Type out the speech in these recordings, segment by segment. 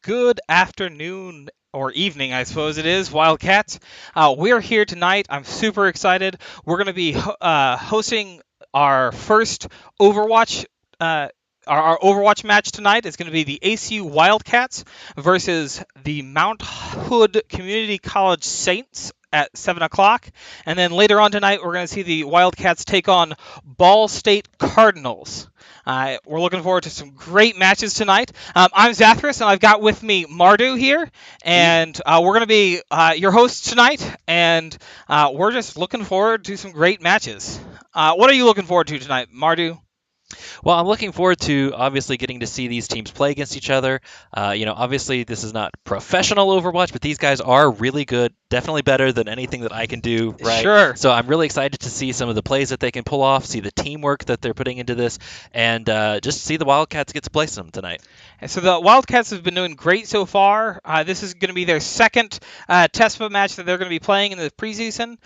good afternoon or evening, I suppose it is, Wildcats. We're here tonight. I'm super excited. We're going to be hosting our first Overwatch. Our Overwatch match tonight is going to be the ACU Wildcats versus the Mount Hood Community College Saints at 7 o'clock. And then later on tonight, we're going to see the Wildcats take on Ball State Cardinals. We're looking forward to some great matches tonight. I'm Zathras, and I've got with me Mardu here, and we're going to be your hosts tonight, and we're just looking forward to some great matches. What are you looking forward to tonight, Mardu? Well, I'm looking forward to obviously getting to see these teams play against each other. Obviously this is not professional Overwatch, but these guys are really good, definitely better than anything that I can do, right? Sure. So I'm really excited to see some of the plays that they can pull off, see the teamwork that they're putting into this, and just see the Wildcats get to play some tonight. And so the Wildcats have been doing great so far. This is going to be their second TeSPA match that they're going to be playing in the preseason.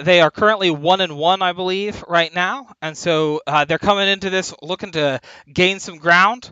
They are currently 1-1, I believe, right now, and so they're coming into this looking to gain some ground.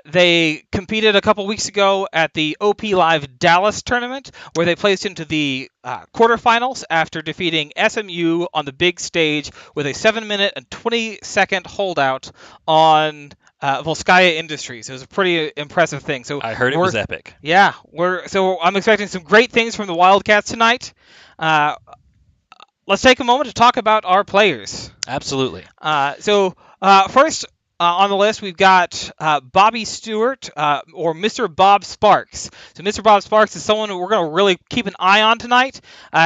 They competed a couple weeks ago at the OP Live Dallas tournament, where they placed into the quarterfinals after defeating SMU on the big stage with a 7-minute and 20-second holdout on Volskaya Industries. It was a pretty impressive thing. So I heard it was epic. Yeah, I'm expecting some great things from the Wildcats tonight. Let's take a moment to talk about our players. Absolutely. First on the list, we've got Bobby Stewart, or Mr. Bob Sparks. So Mr. Bob Sparks is someone who we're going to really keep an eye on tonight.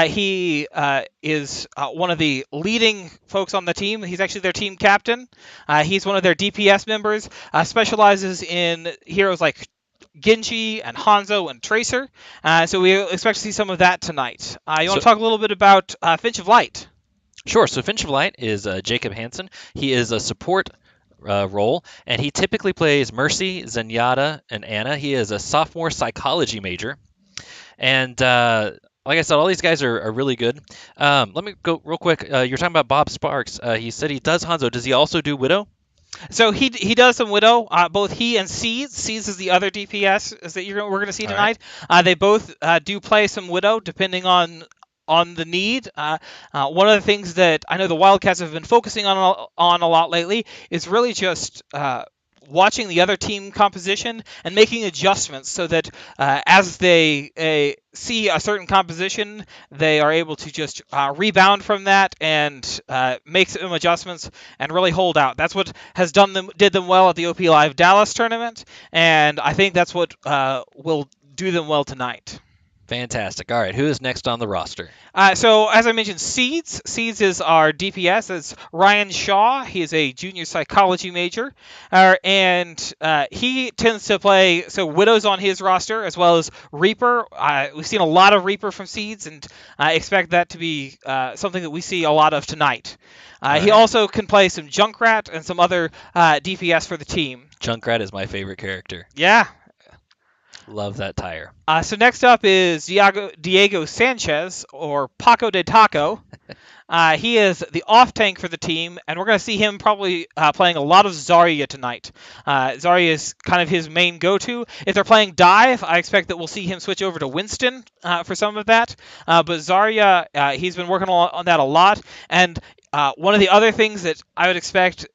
He is one of the leading folks on the team. He's actually their team captain. He's one of their DPS members, specializes in heroes like Genji and Hanzo and Tracer. So we expect to see some of that tonight. You want to talk a little bit about Finch of Light? Sure. So Finch of Light is Jacob Hansen. He is a support role, and he typically plays Mercy, Zenyatta, and Anna. He is a sophomore psychology major, and like I said, all these guys are really good. Let me go real quick. You're talking about Bob Sparks. He said he does Hanzo. Does he also do Widow? So he does some Widow. Both he and Seeds. Seeds is the other DPS that we're going to see tonight. Right. They both do play some Widow, depending on the need. One of the things that I know the Wildcats have been focusing on a lot lately is really just watching the other team composition and making adjustments so that as they see a certain composition, they are able to just rebound from that and make some adjustments and really hold out. That's what did them well at the OP Live Dallas tournament, and I think that's what will do them well tonight. Fantastic. All right, who is next on the roster? So, as I mentioned, Seeds. Seeds is our DPS. It's Ryan Shaw. He is a junior psychology major. And he tends to play, Widow's on his roster, as well as Reaper. We've seen a lot of Reaper from Seeds, and I expect that to be something that we see a lot of tonight. He also can play some Junkrat and some other DPS for the team. Junkrat is my favorite character. Yeah. Love that tire. So next up is Diego Sanchez, or Paco de Taco. He is the off-tank for the team, and we're going to see him probably playing a lot of Zarya tonight. Zarya is kind of his main go-to. If they're playing Dive, I expect that we'll see him switch over to Winston for some of that. But Zarya, he's been working on that a lot. And one of the other things that I would expect,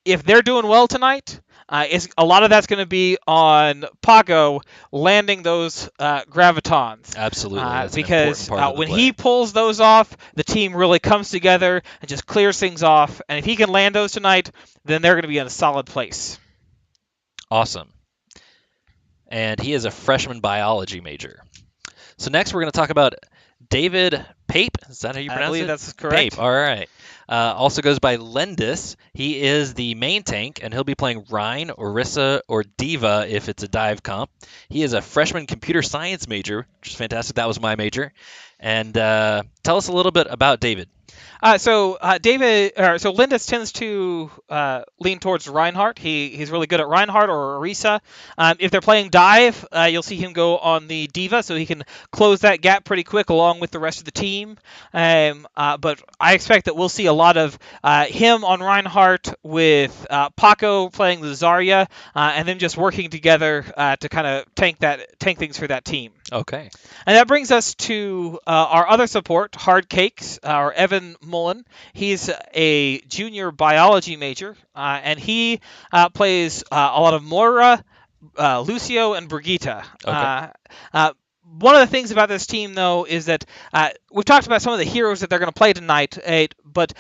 if they're doing well tonight, a lot of that's going to be on Paco landing those gravitons. Absolutely. Because when he pulls those off, the team really comes together and just clears things off. And if he can land those tonight, then they're going to be in a solid place. Awesome. And he is a freshman biology major. So next we're going to talk about David Pape. Is that how you pronounce it? I believe that's correct. Pape. All right. Also goes by Lendis. He is the main tank, and he'll be playing Rhine, Orisa, or Diva if it's a dive comp. He is a freshman computer science major, which is fantastic. That was my major. And tell us a little bit about David. So Lindis tends to lean towards Reinhardt. He's really good at Reinhardt or Orisa. If they're playing dive, you'll see him go on the Diva, so he can close that gap pretty quick along with the rest of the team. But I expect that we'll see a lot of him on Reinhardt with Paco playing the Zarya, and them just working together to kind of tank things for that team. Okay. And that brings us to our other support, Hard Cakes, or Evan Mullen. He's a junior biology major, and he plays a lot of Moira, Lucio, and Brigitte. Okay. One of the things about this team, though, is that we've talked about some of the heroes that they're going to play tonight, but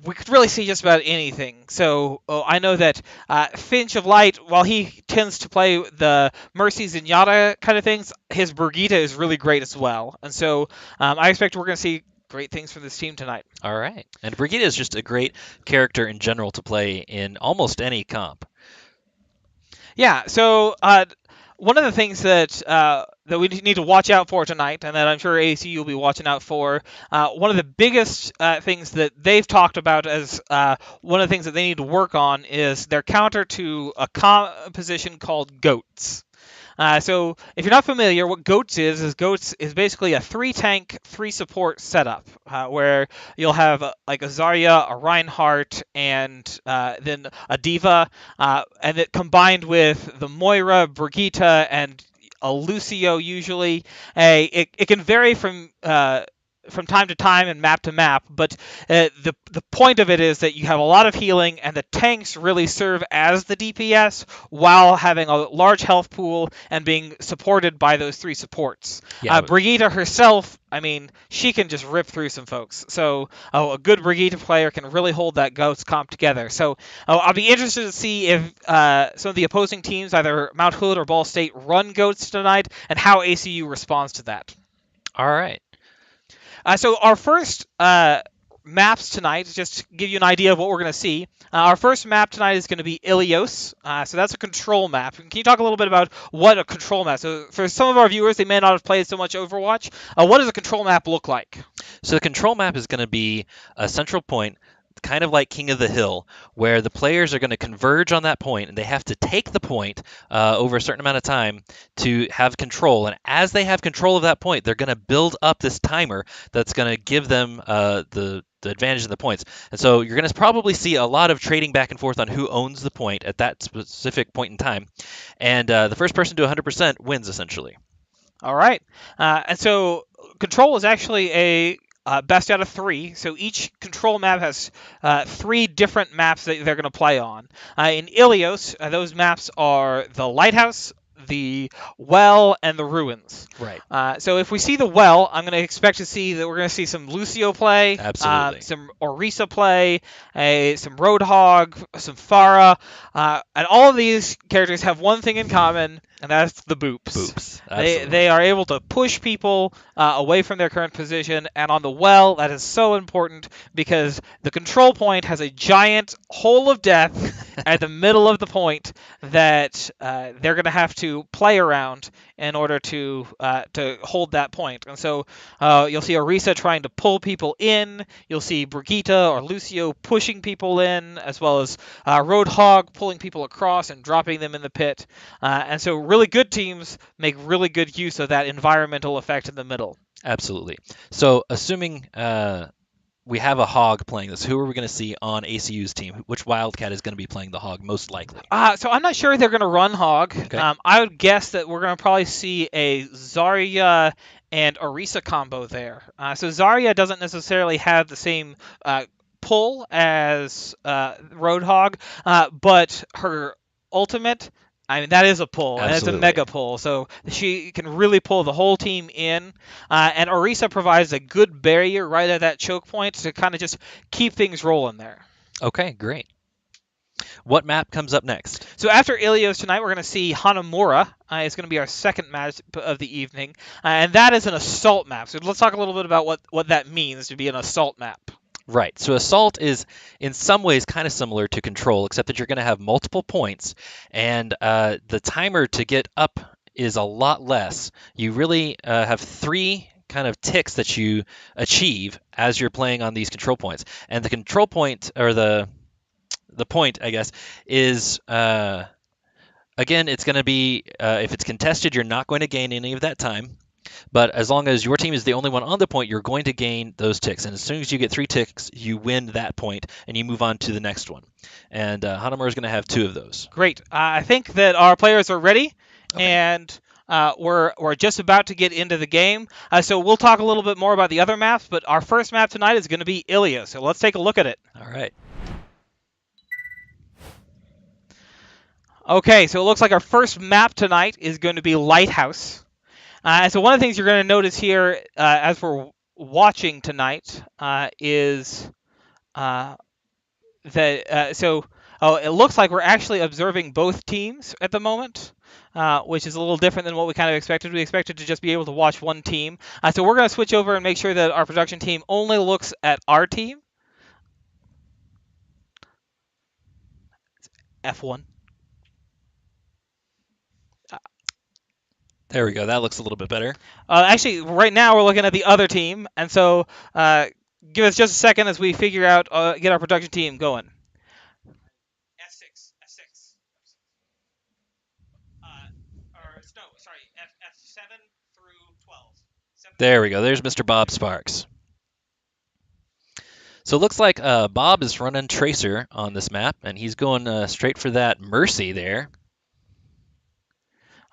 we could really see just about anything. So I know that Finch of Light, while he tends to play the Mercy Zenyatta kind of things, his Brigitte is really great as well. And so I expect we're going to see great things from this team tonight. All right. And Brigitte is just a great character in general to play in almost any comp. Yeah, so one of the things that we need to watch out for tonight, and that I'm sure ACU will be watching out for, one of the biggest things that they've talked about as one of the things that they need to work on is their counter to a composition called GOATs. So if you're not familiar, what GOATs is basically a 3-tank, 3-support setup, where you'll have like a Zarya, a Reinhardt, and then a Diva, and it combined with the Moira, Brigitte, and a Lucio usually. It can vary from time to time and map to map, but the point of it is that you have a lot of healing, and the tanks really serve as the DPS while having a large health pool and being supported by those 3 supports. Yeah. Brigitte herself, I mean, she can just rip through some folks. So a good Brigitte player can really hold that Ghost comp together. So I'll be interested to see if some of the opposing teams, either Mount Hood or Ball State, run Goats tonight, and how ACU responds to that. All right. So our first maps tonight, just to give you an idea of what we're going to see, our first map tonight is going to be Ilios. So that's a control map. Can you talk a little bit about what a control map? So for some of our viewers, they may not have played so much Overwatch. What does a control map look like? So the control map is going to be a central point, kind of like King of the Hill, where the players are going to converge on that point, and they have to take the point over a certain amount of time to have control. And as they have control of that point, they're going to build up this timer that's going to give them the advantage of the points. And so you're going to probably see a lot of trading back and forth on who owns the point at that specific point in time. And the first person to 100% wins, essentially. All right. And so control is actually a best out of 3. So each control map has 3 different maps that they're going to play on. In Ilios, those maps are the Lighthouse, the Well, and the Ruins. Right. So if we see the Well, I'm going to expect to see that we're going to see some Lucio play, Absolutely. some Orisa play, some Roadhog, some Pharah, and all of these characters have one thing in common, and that's the boops. They are able to push people away from their current position, and on the Well, that is so important because the control point has a giant hole of death at the middle of the point that they're going to have to play around in order to hold that point. And so you'll see Orisa trying to pull people in. You'll see Brigitte or Lucio pushing people in, as well as Roadhog pulling people across and dropping them in the pit. And so really good teams make really good use of that environmental effect in the middle. Absolutely. So assuming we have a Hog playing this, who are we going to see on ACU's team? Which Wildcat is going to be playing the Hog most likely? So I'm not sure they're going to run Hog. Okay. I would guess that we're going to probably see a Zarya and Orisa combo there. So Zarya doesn't necessarily have the same pull as Roadhog, but her ultimate, I mean, that is a pull, and it's a mega pull, so she can really pull the whole team in, and Orisa provides a good barrier right at that choke point to kind of just keep things rolling there. Okay, great. What map comes up next? So after Ilios tonight, we're going to see Hanamura. It's going to be our second match of the evening, and that is an assault map. So let's talk a little bit about what that means to be an assault map. Right. So Assault is in some ways kind of similar to Control, except that you're going to have multiple points, and the timer to get up is a lot less. You really have 3 kind of ticks that you achieve as you're playing on these control points. And the control point, or the point, I guess, is again, it's going to be if it's contested, you're not going to gain any of that time. But as long as your team is the only one on the point, you're going to gain those ticks. And as soon as you get 3 ticks, you win that point, and you move on to the next one. And Hanamura is going to have 2 of those. Great. I think that our players are ready, Okay. and we're just about to get into the game. So we'll talk a little bit more about the other maps, but our first map tonight is going to be Ilya. So let's take a look at it. All right. Okay, so it looks like our first map tonight is going to be Lighthouse. And so one of the things you're going to notice here as we're watching tonight is it looks like we're actually observing both teams at the moment, which is a little different than what we kind of expected. We expected to just be able to watch one team. So we're going to switch over and make sure that our production team only looks at our team. F1. There we go. That looks a little bit better. Actually, right now we're looking at the other team, and so give us just a second as we figure out, get our production team going. F6, F6. F7 through 12. There we go. There's Mr. Bob Sparks. So it looks like Bob is running Tracer on this map, and he's going straight for that Mercy there.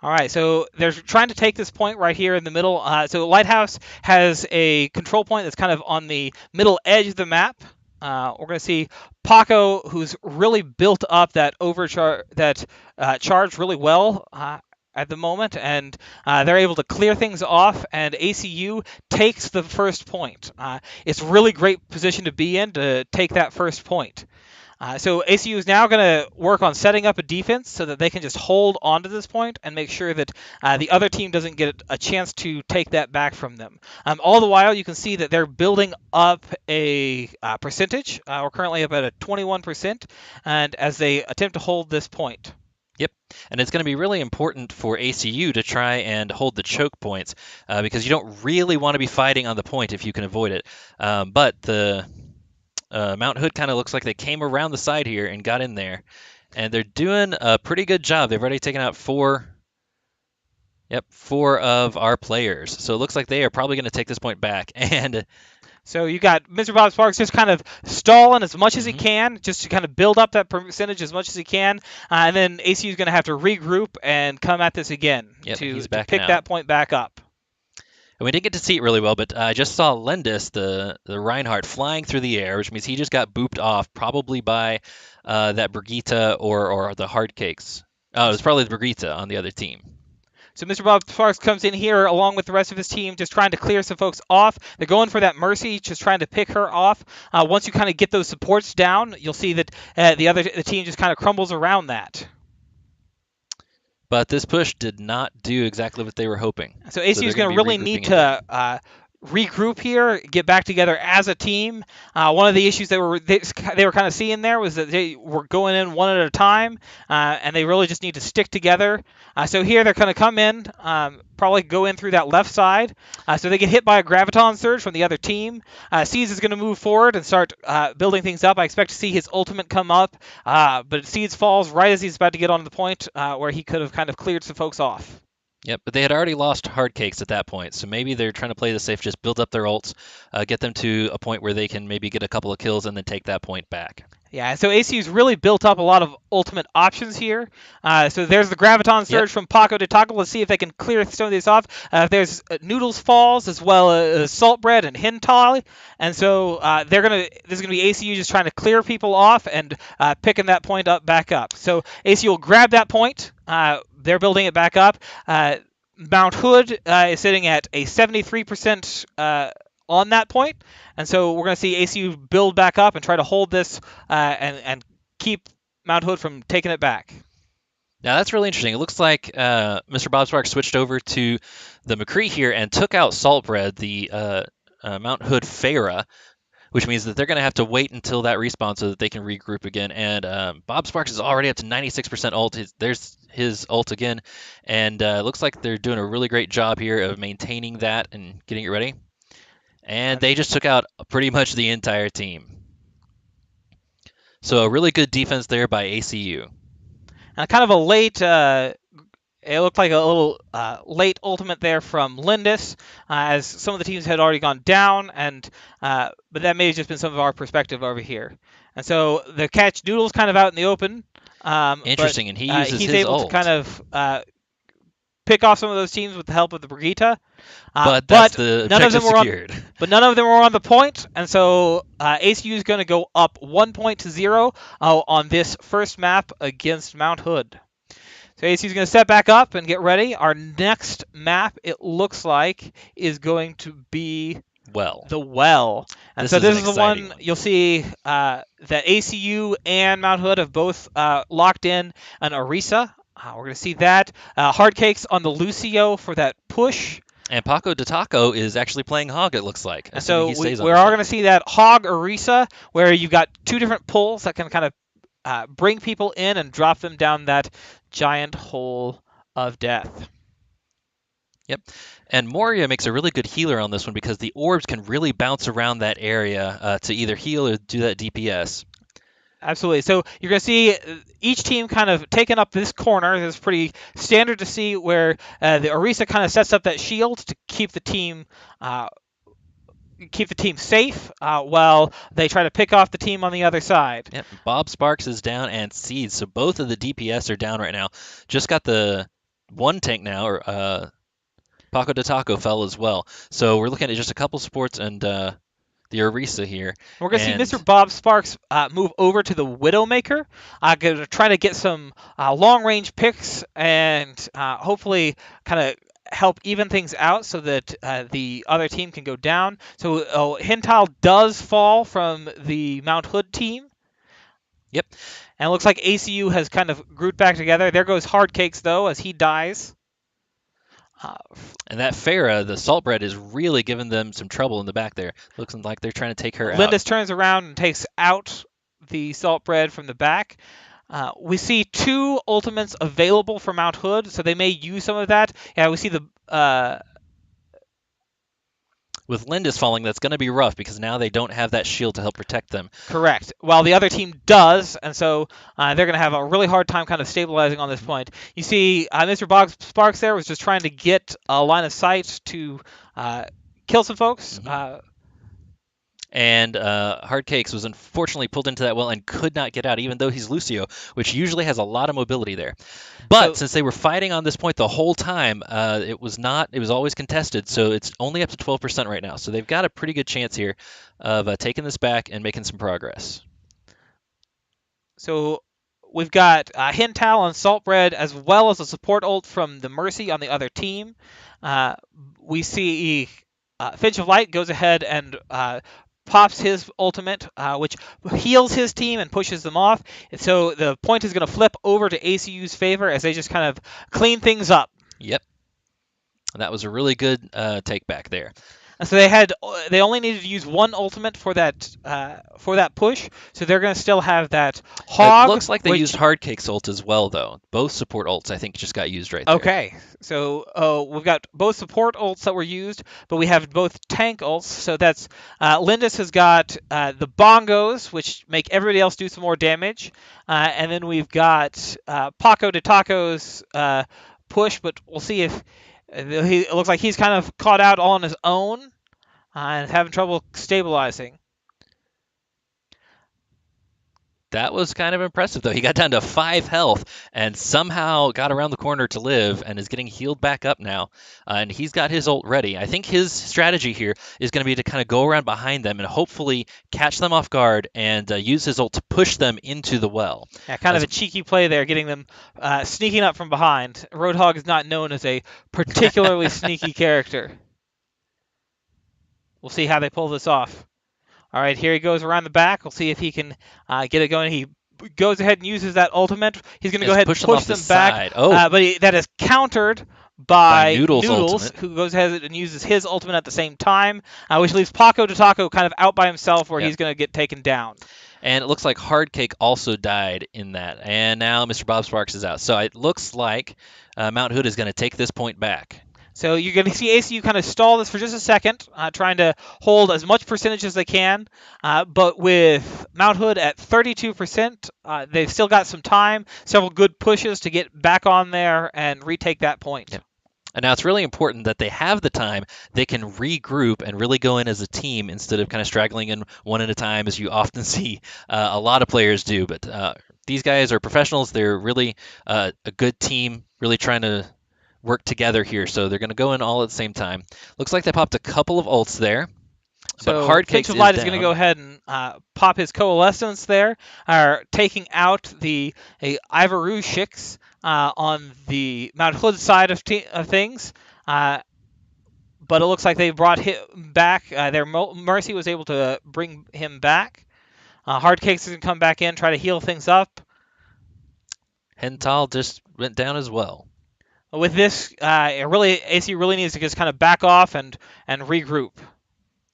All right, so they're trying to take this point right here in the middle. So Lighthouse has a control point that's kind of on the middle edge of the map. We're going to see Paco, who's really built up that charge really well at the moment, and they're able to clear things off, and ACU takes the first point. It's a really great position to be in to take that first point. So ACU is now going to work on setting up a defense so that they can just hold on to this point and make sure that the other team doesn't get a chance to take that back from them. All the while, you can see that they're building up a percentage. We're currently up at a 21%, and as they attempt to hold this point. Yep, and it's going to be really important for ACU to try and hold the choke points because you don't really want to be fighting on the point if you can avoid it. But the Mount Hood kind of looks like they came around the side here and got in there, and they're doing a pretty good job. They've already taken out 4 of our players. So it looks like they are probably going to take this point back. And so you got Mr. Bob Sparks just kind of stalling as much as he can, just to kind of build up that percentage as much as he can, and then ACU is going to have to regroup and come at this again to pick that point back up. And we didn't get to see it really well, but I just saw Lendis, the Reinhardt, flying through the air, which means he just got booped off, probably by that Brigitte or the Hardcakes. Oh, it was probably the Brigitte on the other team. So Mr. Bob Sparks comes in here along with the rest of his team, just trying to clear some folks off. They're going for that Mercy, just trying to pick her off. Once you kind of get those supports down, you'll see that the team just kind of crumbles around that. But this push did not do exactly what they were hoping. So ACU is going to really need to regroup here, get back together as a team. One of the issues they were kind of seeing there was that they were going in one at a time, and they really just need to stick together. So here they're going to come in, probably go in through that left side. So they get hit by a Graviton Surge from the other team. Seeds is going to move forward and start building things up. I expect to see his ultimate come up, but Seeds falls right as he's about to get onto the point where he could have kind of cleared some folks off. Yep, but they had already lost Hardcakes at that point, so maybe they're trying to play this safe, just build up their ults, get them to a point where they can maybe get a couple of kills and then take that point back. Yeah, so ACU's really built up a lot of ultimate options here. So there's the Graviton Surge from Paco de Taco. Let's see if they can clear some of these off. There's Noodles Falls as well as Saltbread and Hentai. And so this is going to be ACU just trying to clear people off and picking that point up back up. So ACU will grab that point. They're building it back up. Mount Hood is sitting at a 73% on that point. And so we're going to see ACU build back up and try to hold this and keep Mount Hood from taking it back. Now that's really interesting. It looks like Mr. Bob Sparks switched over to the McCree here and took out Saltbread, the Mount Hood Farah, which means that they're going to have to wait until that respawns so that they can regroup again. And Bob Sparks is already up to 96% ult. his ult again, and it looks like they're doing a really great job here of maintaining that and getting it ready. And they just took out pretty much the entire team. So a really good defense there by ACU. And kind of a late. It looked like a little late ultimate there from Lindis, as some of the teams had already gone down, and but that may have just been some of our perspective over here. And so the catch Noodle's kind of out in the open, Interesting, but and he uses he's his able to ult. kind of pick off some of those teams with the help of the Brigitte. But that's But the none of objective them were on. secured. But none of them were on the point, and so ACU is going to go up 1 point to 0 on this first map against Mount Hood. So ACU is going to step back up and get ready. Our next map, it looks like, is going to be Well, the Well. And this so is an this is the exciting one you'll see that ACU and Mount Hood have both locked in an Orisa. We're going to see that. Hard Cakes on the Lucio for that push. And Paco de Taco is actually playing Hog, it looks like, And assuming so he stays on we the are side. going to see that Hog Orisa, where you've got two different pulls that can kind of bring people in and drop them down that giant hole of death. Yep. And Moria makes a really good healer on this one because the orbs can really bounce around that area to either heal or do that DPS. Absolutely. So you're going to see each team kind of taking up this corner. It's pretty standard to see where the Orisa kind of sets up that shield to keep the team safe while they try to pick off the team on the other side. Yep. Bob Sparks is down and Seeds, so both of the DPS are down right now. Just got the one tank now, or Paco de Taco fell as well. So we're looking at just a couple supports and the Orisa here. We're going to see Mr. Bob Sparks move over to the Widowmaker. Going to try to get some long-range picks and hopefully kind of help even things out so that the other team can go down. So Hintal does fall from the Mount Hood team. Yep. And it looks like ACU has kind of grouped back together. There goes Hard Cakes, though, as he dies. And that Farah, the salt bread, is really giving them some trouble in the back there. Looks like they're trying to take her Lindis out. turns around and takes out the salt bread from the back. We see two ultimates available for Mount Hood, so they may use some of that. Yeah, we see the With Lindis falling, that's going to be rough because now they don't have that shield to help protect them. correct, while the other team does, and so they're going to have a really hard time kind of stabilizing on this point. You see Mr. Boggs Sparks there was just trying to get a line of sight to kill some folks. And Hard Cakes was unfortunately pulled into that well and could not get out, even though he's Lucio, which usually has a lot of mobility there. But since they were fighting on this point the whole time, it was always contested, so it's only up to 12% right now. So they've got a pretty good chance here of taking this back and making some progress. So we've got Hintal on Saltbread as well as a support ult from the Mercy on the other team. We see Finch of Light goes ahead and pops his ultimate, which heals his team and pushes them off. And so the point is going to flip over to ACU's favor as they just kind of clean things up. Yep. That was a really good take back there. And so they only needed to use one ultimate for that push, so they're going to still have that Hog. It looks like they used Hard Cake's ult as well, though. Both support ults, I think, just got used right there. Okay, so we've got both support ults that were used, but we have both tank ults. So that's Lindis has got the bongos, which make everybody else do some more damage, and then we've got Paco de Taco's push, but we'll see if it looks like he's kind of caught out all on his own and having trouble stabilizing. That was kind of impressive, though. He got down to 5 health and somehow got around the corner to live and is getting healed back up now. And he's got his ult ready. I think his strategy here is going to be to kind of go around behind them and hopefully catch them off guard and use his ult to push them into the well. Yeah, kind of a cheeky play there, getting them sneaking up from behind. Roadhog is not known as a particularly sneaky character. We'll see how they pull this off. All right, here he goes around the back. We'll see if he can get it going. He goes ahead and uses that ultimate. He's going to go ahead and push them back. But that is countered by Noodles, who goes ahead and uses his ultimate at the same time, which leaves Paco de Taco kind of out by himself where he's going to get taken down. And it looks like Hardcake also died in that. And now Mr. Bob Sparks is out. So it looks like Mount Hood is going to take this point back. So you're going to see ACU kind of stall this for just a second, trying to hold as much percentage as they can. But with Mount Hood at 32%, they've still got some time, several good pushes to get back on there and retake that point. Yep. And now it's really important that they have the time. They can regroup and really go in as a team instead of kind of straggling in one at a time, as you often see a lot of players do. But these guys are professionals. They're really a good team, really trying to work together here. So they're going to go in all at the same time. Looks like they popped a couple of ults there. But So Hardcakes Finch of is Light is going to down. go ahead and pop his Coalescence there, taking out the Ivarushiks on the Mount Hood side of things. But it looks like they brought him back. Their Mercy was able to bring him back. Hardcakes is going to come back in, try to heal things up. Hental just went down as well. With this, AC really needs to just kind of back off and regroup.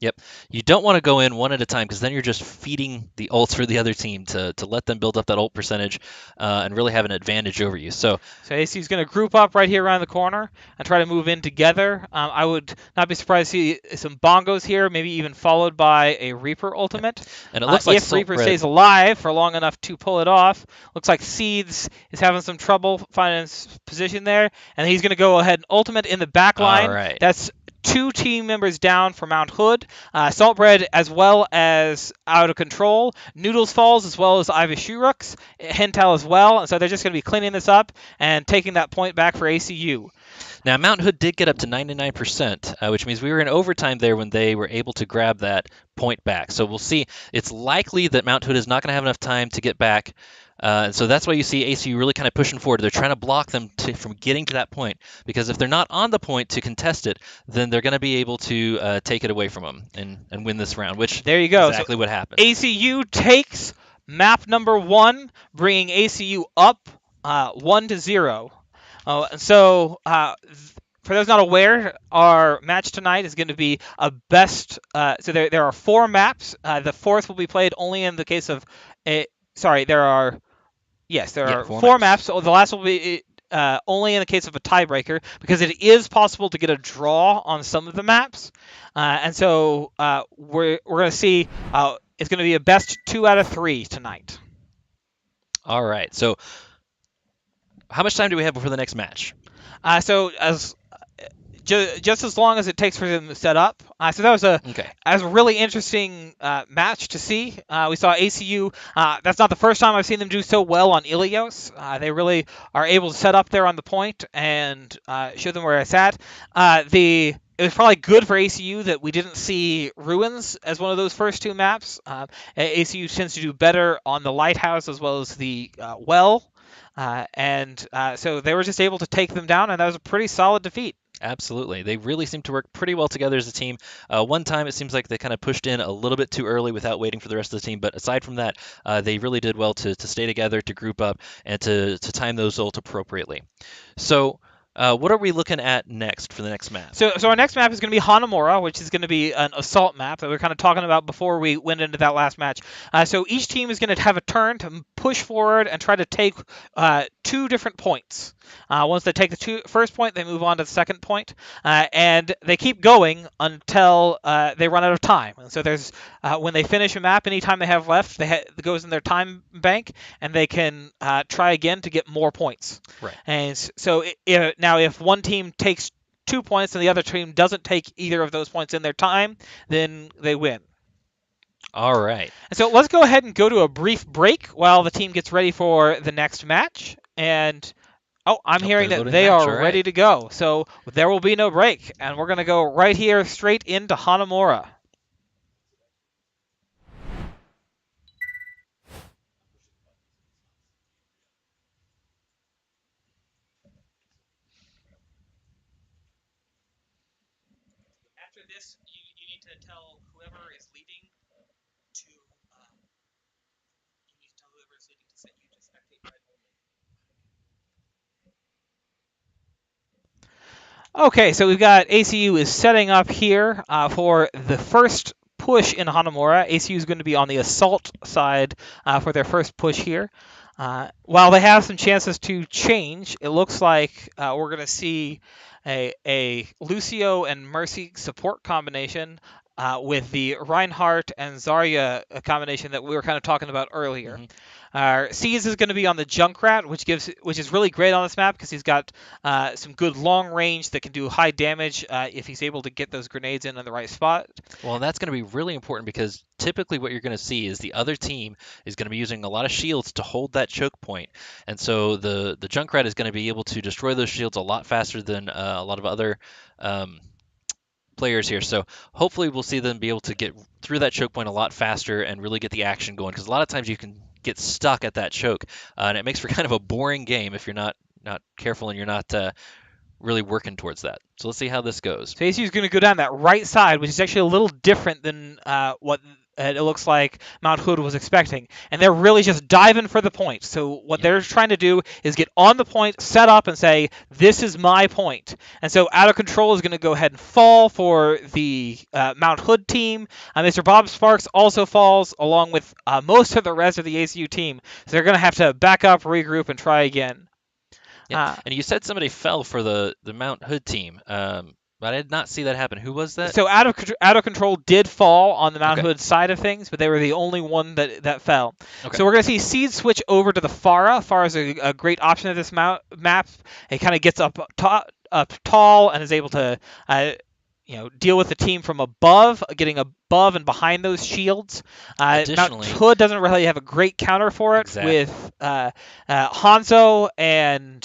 Yep. You don't want to go in one at a time because then you're just feeding the ults for the other team to let them build up that ult percentage and really have an advantage over you. So AC is going to group up right here around the corner and try to move in together. I would not be surprised to see some bongos here, maybe even followed by a Reaper ultimate. and it looks like If Reaper Saltbread. stays alive for long enough to pull it off, looks like Seeds is having some trouble finding his position there, and he's going to go ahead and ultimate in the back line. All right. That's 2 team members down for Mount Hood. Saltbread as well as Out of Control. Noodles falls as well as Ivashuruks. Hentel as well. And so they're just going to be cleaning this up and taking that point back for ACU. Now, Mount Hood did get up to 99%, which means we were in overtime there when they were able to grab that point back. So we'll see. It's likely that Mount Hood is not going to have enough time to get back. And so that's why you see ACU really kind of pushing forward. They're trying to block them from getting to that point, because if they're not on the point to contest it, then they're going to be able to take it away from them and win this round, which there you go. Exactly so what happened. ACU takes map number 1, bringing ACU up 1-0. For those not aware, our match tonight is going to be a best. So there are 4 maps. The 4th will be played only in the case of there are 4 maps. So the last will be only in the case of a tiebreaker, because it is possible to get a draw on some of the maps, and so we're going to see. It's going to be a best 2 out of 3 tonight. All right. So how much time do we have before the next match? Just as long as it takes for them to set up. So that was a really interesting match to see. We saw ACU. That's not the first time I've seen them do so well on Ilios. They really are able to set up there on the point and show them where it's at. It was probably good for ACU that we didn't see Ruins as one of those first 2 maps. ACU tends to do better on the Lighthouse as well as the Well. So they were just able to take them down, and that was a pretty solid defeat. Absolutely. They really seem to work pretty well together as a team. One time it seems like they kind of pushed in a little bit too early without waiting for the rest of the team, but aside from that, they really did well to stay together, to group up, and to time those ult appropriately. So what are we looking at next for the next map? So our next map is going to be Hanamura, which is going to be an assault map that we were kind of talking about before we went into that last match. So each team is going to have a turn to push forward and try to take 2 different points. Once they take the first point, they move on to the second point, and they keep going until they run out of time. And so there's when they finish a map, anytime they have left, it goes in their time bank, and they can try again to get more points. Right. And so if one team takes 2 points and the other team doesn't take either of those points in their time, then they win. All right. And so let's go ahead and go to a brief break while the team gets ready for the next match. And I'm hearing that they are ready to go. So there will be no break, and we're going to go right here straight into Hanamura. After this, you need to tell whoever is leading to set you to spectate right only. Okay, so we've got ACU is setting up here for the first push in Hanamura. ACU is going to be on the assault side for their first push here. While they have some chances to change, it looks like we're going to see a Lucio and Mercy support combination with the Reinhardt and Zarya combination that we were kind of talking about earlier. Hmm. Seas is going to be on the Junkrat, which is really great on this map because he's got some good long range that can do high damage if he's able to get those grenades in the right spot. Well, that's going to be really important because typically what you're going to see is the other team is going to be using a lot of shields to hold that choke point, and so the Junkrat is going to be able to destroy those shields a lot faster than a lot of other players here. So hopefully we'll see them be able to get through that choke point a lot faster and really get the action going, because a lot of times you can get stuck at that choke, and it makes for kind of a boring game if you're not careful and you're not really working towards that. So let's see how this goes. So ACU is going to go down that right side, which is actually a little different than what it looks like Mount Hood was expecting. And they're really just diving for the point. So what they're trying to do is get on the point, set up, and say, this is my point. And so Out of Control is going to go ahead and fall for the Mount Hood team. Mr. Bob Sparks also falls, along with most of the rest of the ACU team. So they're going to have to back up, regroup, and try again. Yeah. And you said somebody fell for the Mount Hood team, but I did not see that happen. Who was that? So Out of Control did fall on the Mount Okay. Hood side of things, but they were the only one that fell. Okay. So we're going to see Seed switch over to the Pharah. Pharah is a great option at this map. It kind of gets up tall and is able to deal with the team from above, getting above and behind those shields. Mount Additionally, Hood doesn't really have a great counter for it Exactly. with Hanzo and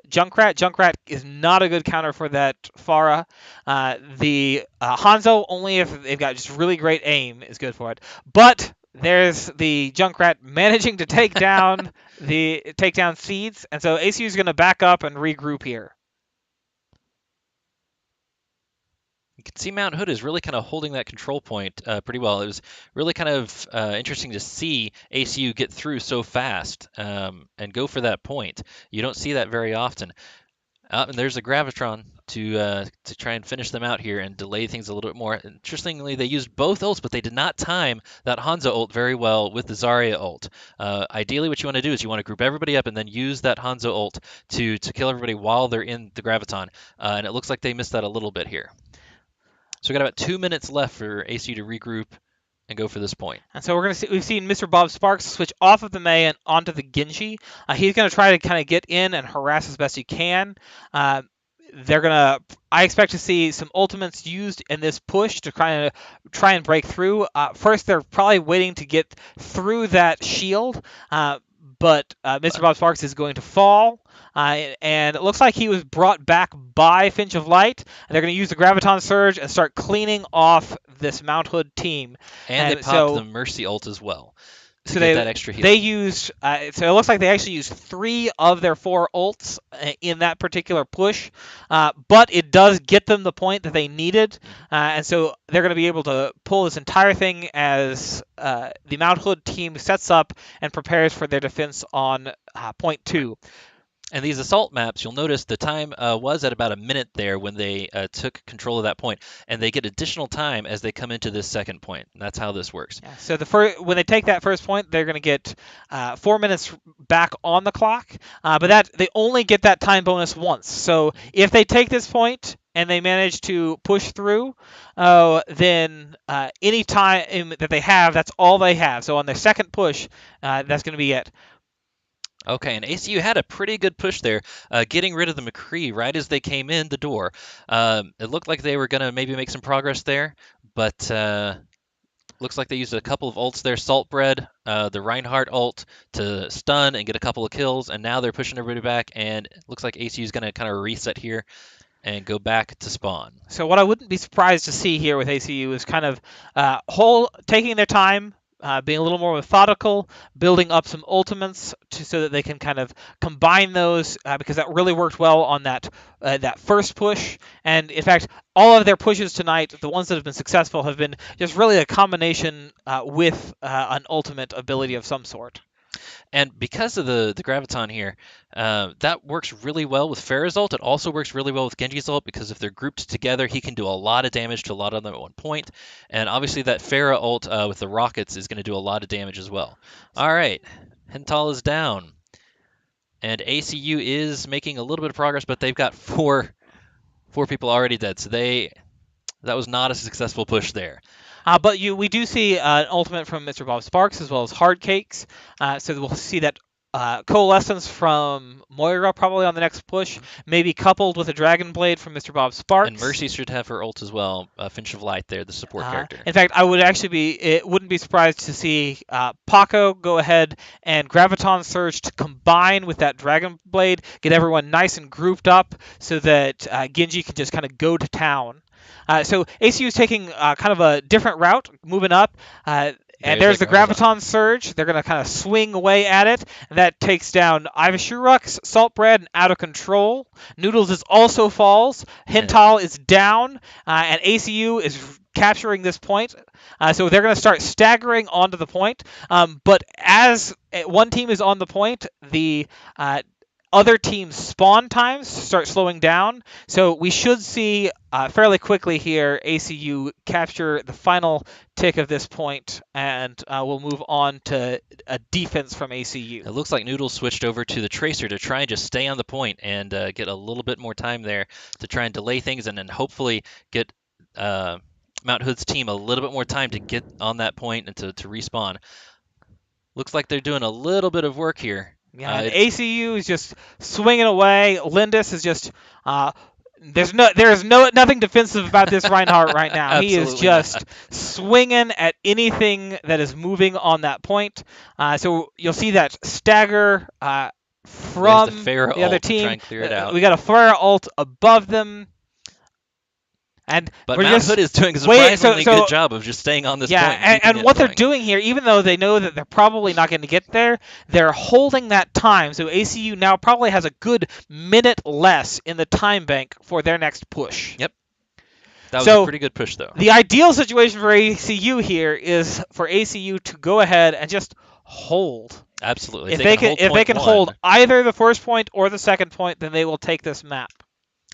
Junkrat. Junkrat is not a good counter for that Pharah. The Hanzo, only if they've got just really great aim, is good for it. But there's the Junkrat managing to take down Seeds, and so ACU is going to back up and regroup here. you can see Mount Hood is really kind of holding that control point pretty well. It was really kind of interesting to see ACU get through so fast and go for that point. You don't see that very often. And there's a Gravitron to try and finish them out here and delay things a little bit more. Interestingly, they used both ults, but they did not time that Hanzo ult very well with the Zarya ult. Ideally, what you want to do is you want to group everybody up and then use that Hanzo ult to kill everybody while they're in the Graviton. And it looks like they missed that a little bit here. So we got about 2 minutes left for ACU to regroup and go for this point. And so we've seen Mr. Bob Sparks switch off of the Mei and onto the Genji. He's going to try to kind of get in and harass as best he can. I expect to see some ultimates used in this push to try and break through. First, they're probably waiting to get through that shield, but Mr. Bob Sparks is going to fall. And it looks like he was brought back by Finch of Light. And they're going to use the Graviton Surge and start cleaning off this Mount Hood team. And they popped the Mercy ult as well. So get that extra heal. They used, so it looks like they actually used 3 of their 4 ults in that particular push, but it does get them the point that they needed, and so they're going to be able to pull this entire thing as the Mount Hood team sets up and prepares for their defense on point 2. And these assault maps, you'll notice the time was at about a minute there when they took control of that point, and they get additional time as they come into this second point. And that's how this works. Yeah, so when they take that first point, they're going to get 4 minutes back on the clock, but they only get that time bonus once. So if they take this point and they manage to push through, then any time that they have, that's all they have. So on their second push, that's going to be it. Okay, and ACU had a pretty good push there, getting rid of the McCree right as they came in the door. It looked like they were going to maybe make some progress there, but looks like they used a couple of ults there. Saltbread, the Reinhardt ult to stun and get a couple of kills, and now they're pushing everybody back, and it looks like ACU is going to kind of reset here and go back to spawn. So what I wouldn't be surprised to see here with ACU is kind of taking their time, being a little more methodical, building up some ultimates so that they can kind of combine those, because that really worked well on that first push. And in fact, all of their pushes tonight, the ones that have been successful, have been just really a combination with an ultimate ability of some sort. And because of the graviton here, that works really well with Pharah's ult. It also works really well with Genji's ult because if they're grouped together, he can do a lot of damage to a lot of them at one point. And obviously that Pharah ult with the rockets is going to do a lot of damage as well. All right, Hental is down. And ACU is making a little bit of progress, but they've got four people already dead. So that was not a successful push there. But we do see an ultimate from Mr. Bob Sparks as well as Hard Cakes. So we'll see that Coalescence from Moira probably on the next push, maybe coupled with a Dragon Blade from Mr. Bob Sparks. And Mercy should have her ult as well. Finch of Light there, the support character. In fact, wouldn't be surprised to see Paco go ahead and Graviton Surge to combine with that Dragon Blade, get everyone nice and grouped up so that Genji can just kind of go to town. So ACU is taking kind of a different route, moving up. And there's the Graviton Surge. They're going to kind of swing away at it. And that takes down Ivashurux, Saltbread, and Out of Control. Noodles is also falls. Hintal is down. And ACU is capturing this point. So they're going to start staggering onto the point. But as one team is on the point, the other teams' spawn times start slowing down, so we should see fairly quickly here ACU capture the final tick of this point, and we'll move on to a defense from ACU. It looks like Noodles switched over to the Tracer to try and just stay on the point and get a little bit more time there to try and delay things and then hopefully get Mount Hood's team a little bit more time to get on that point and to respawn. Looks like they're doing a little bit of work here. Yeah, ACU is just swinging away. Lindis is just there's nothing defensive about this Reinhardt right now. He is just swinging at anything that is moving on that point. So you'll see that stagger from the other team. To try and clear it out. We got a Pharah ult above them. But Mount Hood is doing a surprisingly good job of just staying on this point. Yeah, and what they're doing here, even though they know that they're probably not going to get there, they're holding that time. So ACU now probably has a good minute less in the time bank for their next push. Yep. That was a pretty good push, though. The ideal situation for ACU here is for ACU to go ahead and just hold. Absolutely. If they can hold either the first point or the second point, then they will take this map.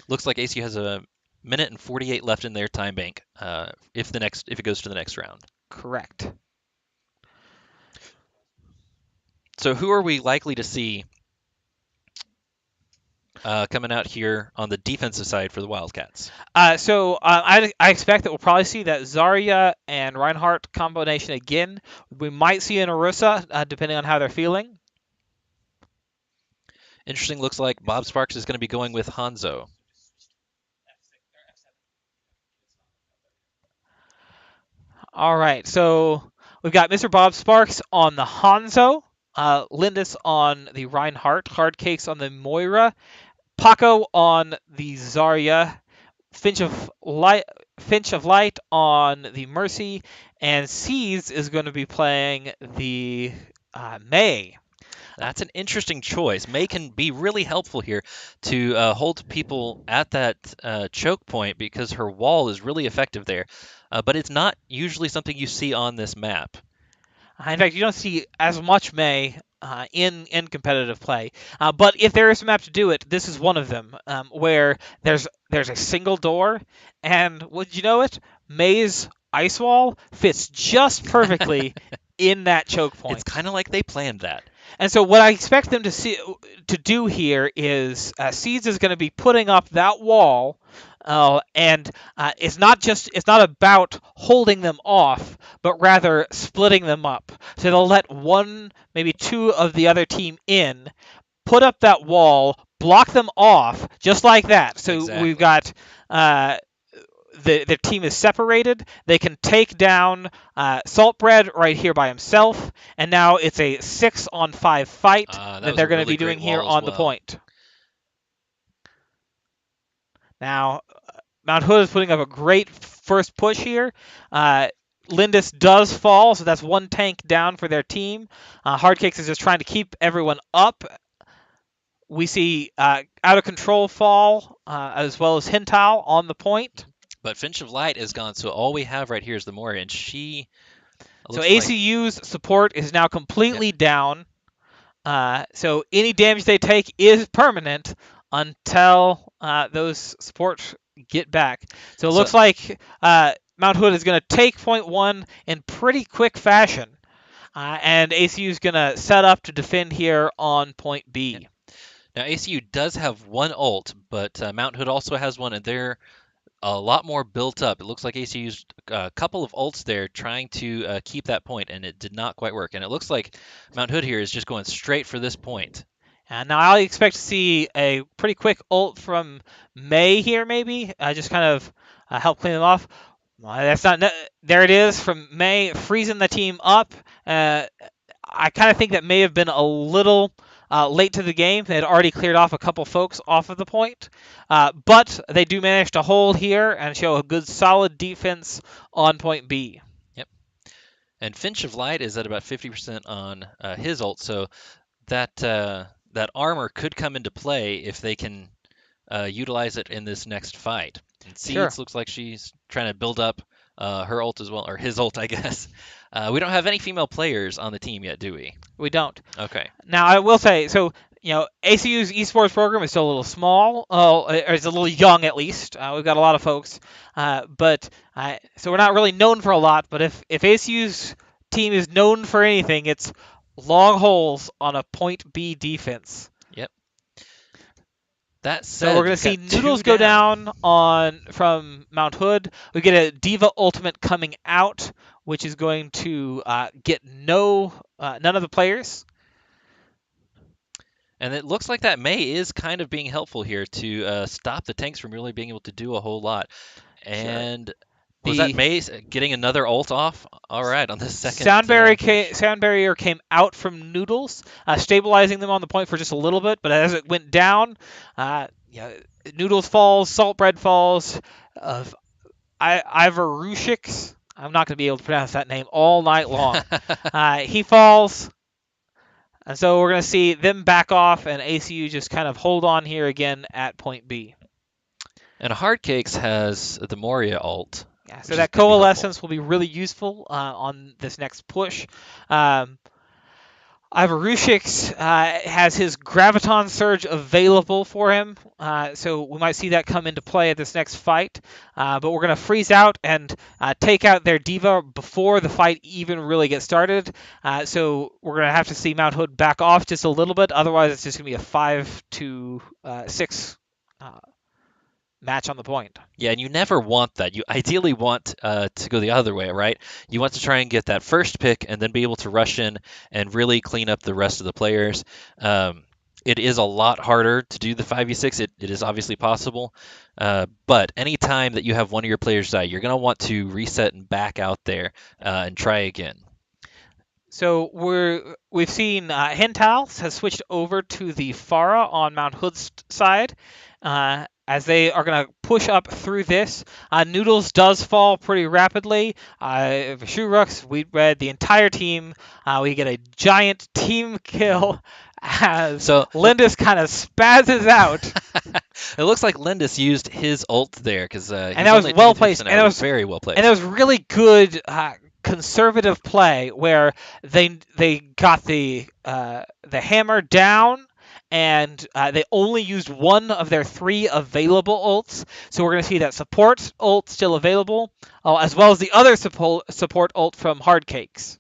Looks like ACU has a minute and 48 left in their time bank if it goes to the next round. Correct. So who are we likely to see coming out here on the defensive side for the Wildcats? I expect that we'll probably see that Zarya and Reinhardt combination again. We might see an Orisa, depending on how they're feeling. Interesting. Looks like Bob Sparks is going to be going with Hanzo. All right, so we've got Mr. Bob Sparks on the Hanzo, Lindis on the Reinhardt, Hard Cakes on the Moira, Paco on the Zarya, Finch of Light on the Mercy, and Seas is going to be playing the Mei. That's an interesting choice. Mei can be really helpful here to hold people at that choke point because her wall is really effective there. But it's not usually something you see on this map. In fact, you don't see as much Mei in competitive play. But if there is a map to do it, this is one of them, where there's a single door, and would you know it? Mei's ice wall fits just perfectly in that choke point. It's kind of like they planned that. And so what I expect them to do here is Seeds is going to be putting up that wall, and it's not about holding them off, but rather splitting them up. So they'll let one, maybe two of the other team in, put up that wall, block them off, just like that. So exactly. We've got the team is separated. They can take down Saltbread right here by himself, and now it's a 6-on-5 fight that they're going to be doing here on the point. Now, Mount Hood is putting up a great first push here. Lindis does fall, so that's one tank down for their team. Hardcakes is just trying to keep everyone up. We see Out of Control fall, as well as Hintal on the point. But Finch of Light is gone, so all we have right here is the Moira, and she... So ACU's support is now completely down. So any damage they take is permanent until those supports get back. So it So looks like Mount Hood is going to take point one in pretty quick fashion, and ACU is going to set up to defend here on point yeah. B. Now ACU does have one ult, but Mount Hood also has one, and they're a lot more built up. It looks like AC used a couple of ults there trying to keep that point, and it did not quite work. And it looks like Mount Hood here is just going straight for this point. And now I expect to see a pretty quick ult from May here, maybe. Just kind of help clean them off. Well, that's not. There it is from May, freezing the team up. I kind of think that may have been a little late to the game. They had already cleared off a couple folks off of the point. But they do manage to hold here and show a good solid defense on point B. Yep. And Finch of Light is at about 50% on his ult, so that armor could come into play if they can utilize it in this next fight. And Sure. Seeds looks like she's trying to build up her ult as well, or his ult, I guess. We don't have any female players on the team yet, do we? We don't. Okay. Now, I will say, so, ACU's esports program is still a little small, or it's a little young at least. We've got a lot of folks, but so we're not really known for a lot. But if ACU's team is known for anything, it's long holes on a point B defense. Yep. That So said, we're gonna we've see got Noodles two go down. down on from Mount Hood. We get a Diva ultimate coming out, which is going to get none of the players. And it looks like that May is kind of being helpful here to stop the tanks from really being able to do a whole lot. Sure. And was that The May getting another ult off? All right, on this second push. sound barrier came out from Noodles, stabilizing them on the point for just a little bit. But as it went down, yeah, Noodles falls, Saltbread falls, of Ivarushix. I'm not going to be able to pronounce that name all night long. He falls, and so we're going to see them back off, and ACU just kind of hold on here again at point B. And Hardcakes has the Moria ult, Yeah, so which is that going to be helpful. coalescence will be really useful on this next push. Um, Ivarushix has his Graviton Surge available for him, so we might see that come into play at this next fight. But we're going to freeze out and take out their Diva before the fight even really gets started. So we're going to have to see Mount Hood back off just a little bit, otherwise it's just going to be a 5-6 match on the point. Yeah, and you never want that. You ideally want to go the other way, right? You want to try and get that first pick and then be able to rush in and really clean up the rest of the players. It is a lot harder to do the 5v6. It is obviously possible. But anytime that you have one of your players die, you're going to want to reset and back out there and try again. So we've seen Hentals has switched over to the Farah on Mount Hood's side, as they are going to push up through this. Noodles does fall pretty rapidly. Shurux, Wheatbread, the entire team. We get a giant team kill as So Lindis kind of spazzes out. it looks like Lindis used his ult there because And that was well placed. And it was very well placed. And it was really good conservative play where they got the hammer down, and they only used one of their three available ults. So we're going to see that support ult still available, as well as the other support ult from Hardcakes.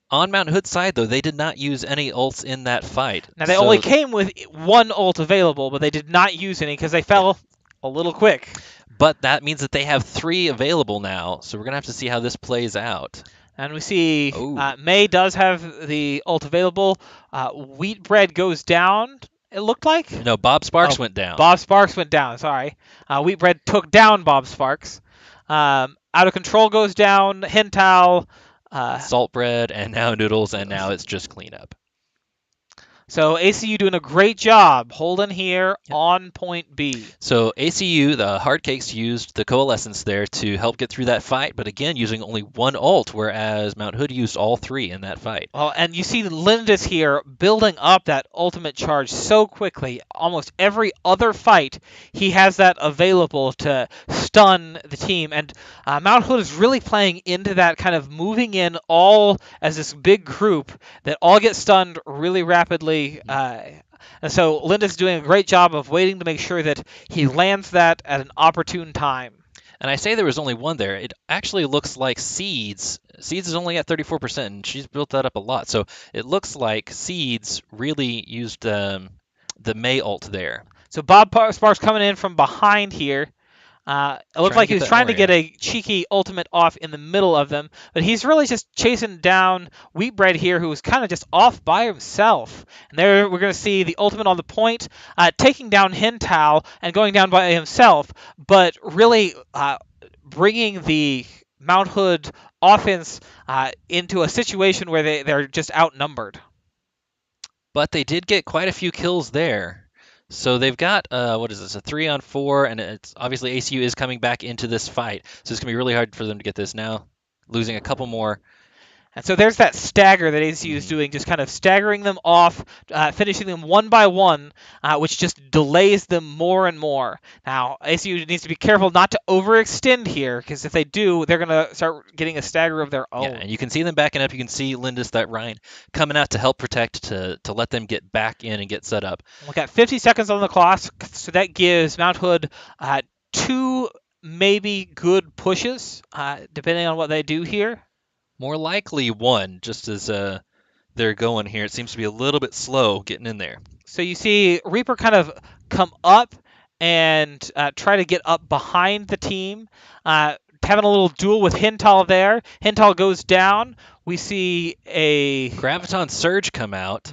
On Mount Hood's side, though, they did not use any ults in that fight. Now they only came with one ult available, but they did not use any because they fell a little quick. But that means that they have three available now, so we're going to have to see how this plays out. And we see May does have the ult available. Wheatbread goes down, it looked like. No, Bob Sparks went down. Bob Sparks went down, sorry. Wheatbread took down Bob Sparks. Out of Control goes down. Hental. Saltbread, and now Noodles, and now it's just cleanup. So ACU doing a great job holding here Yep. on point B. So ACU, the Hardcakes used the Coalescence there to help get through that fight, but again, using only one ult, whereas Mount Hood used all three in that fight. Well, and you see Lindis here building up that ultimate charge so quickly. Almost every other fight, he has that available to stun the team. And Mount Hood is really playing into that, kind of moving in all as this big group that all get stunned really rapidly. And so Linda's doing a great job of waiting to make sure that he lands that at an opportune time. And I say there was only one there. It actually looks like Seeds. Seeds is only at 34%, and she's built that up a lot. So it looks like Seeds really used the May ult there. So Bob Sparks coming in from behind here. It looked Trying to like he get was that trying to get Moria. a cheeky ultimate off in the middle of them, but he's really just chasing down Wheatbread here, who was kind of just off by himself. And there we're going to see the ultimate on the point, taking down Hintao and going down by himself, but really bringing the Mount Hood offense into a situation where they're just outnumbered. But they did get quite a few kills there. So they've got what is this, a 3-on-4, and it's obviously ACU is coming back into this fight. So it's gonna be really hard for them to get this now, losing a couple more. And so there's that stagger that ACU is Mhm. doing, just kind of staggering them off, finishing them one by one, which just delays them more and more. Now, ACU needs to be careful not to overextend here, because if they do, they're going to start getting a stagger of their Yeah, own. and you can see them backing up. You can see Lindis, that Ryan, coming out to help protect, to let them get back in and get set up. We got 50 seconds on the clock, so that gives Mount Hood two maybe good pushes, depending on what they do here. More likely one, just as they're going here. It seems to be a little bit slow getting in there. So you see Reaper kind of come up and try to get up behind the team, having a little duel with Hintal there. Hintal goes down. We see a Graviton Surge come out,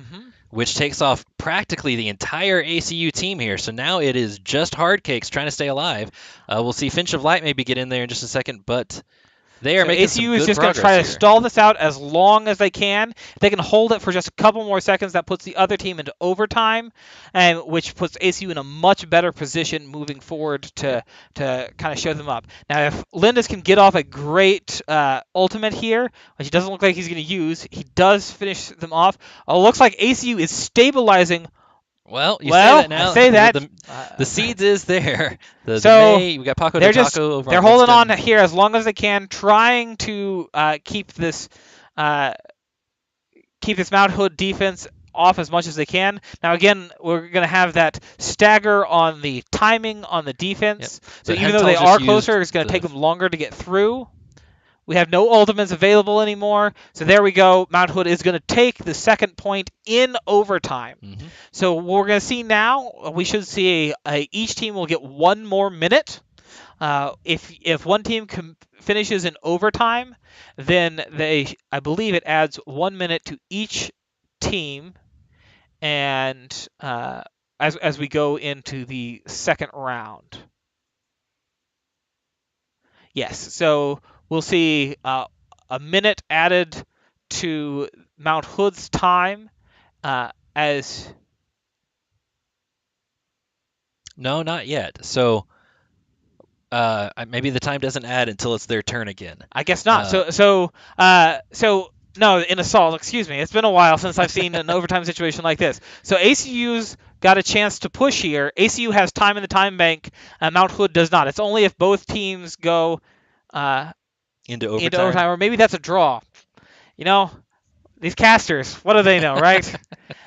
which takes off practically the entire ACU team here. So now it is just Hardcakes trying to stay alive. We'll see Finch of Light maybe get in there in just a second, but they are So making some ACU is good just going to progress try to here. stall this out as long as they can. If they can hold it for just a couple more seconds, that puts the other team into overtime, and which puts ACU in a much better position moving forward to kind of show them up. Now, if Lindis can get off a great ultimate here, which he doesn't look like he's going to use, he does finish them off. It looks like ACU is stabilizing. Well, you say Well, that now. I say that. The seeds is there. The So May, we got Paco de they're just Taco over they're on holding on Winston. here as long as they can, trying to uh, keep this Mount Hood defense off as much as they can. Now again, we're going to have that stagger on the timing on the defense. Yep. So But even though they Hental are just closer, used it's going to the take them longer to get through. We have no ultimates available anymore. So there we go. Mount Hood is going to take the second point in overtime. Mhm. So what we're going to see now, we should see each team will get one more minute. If one team finishes in overtime, then I believe it adds 1 minute to each team, and as we go into the second round. Yes, so we'll see a minute added to Mount Hood's time as. No, not yet. So maybe the time doesn't add until it's their turn again. I guess not. Uh, So no, in assault. Excuse me. It's been a while since I've seen an overtime situation like this. So ACU's got a chance to push here. ACU has time in the time bank. Mount Hood does not. It's only if both teams go into into overtime. overtime, or maybe that's a draw. You know, these casters. What do they know, right?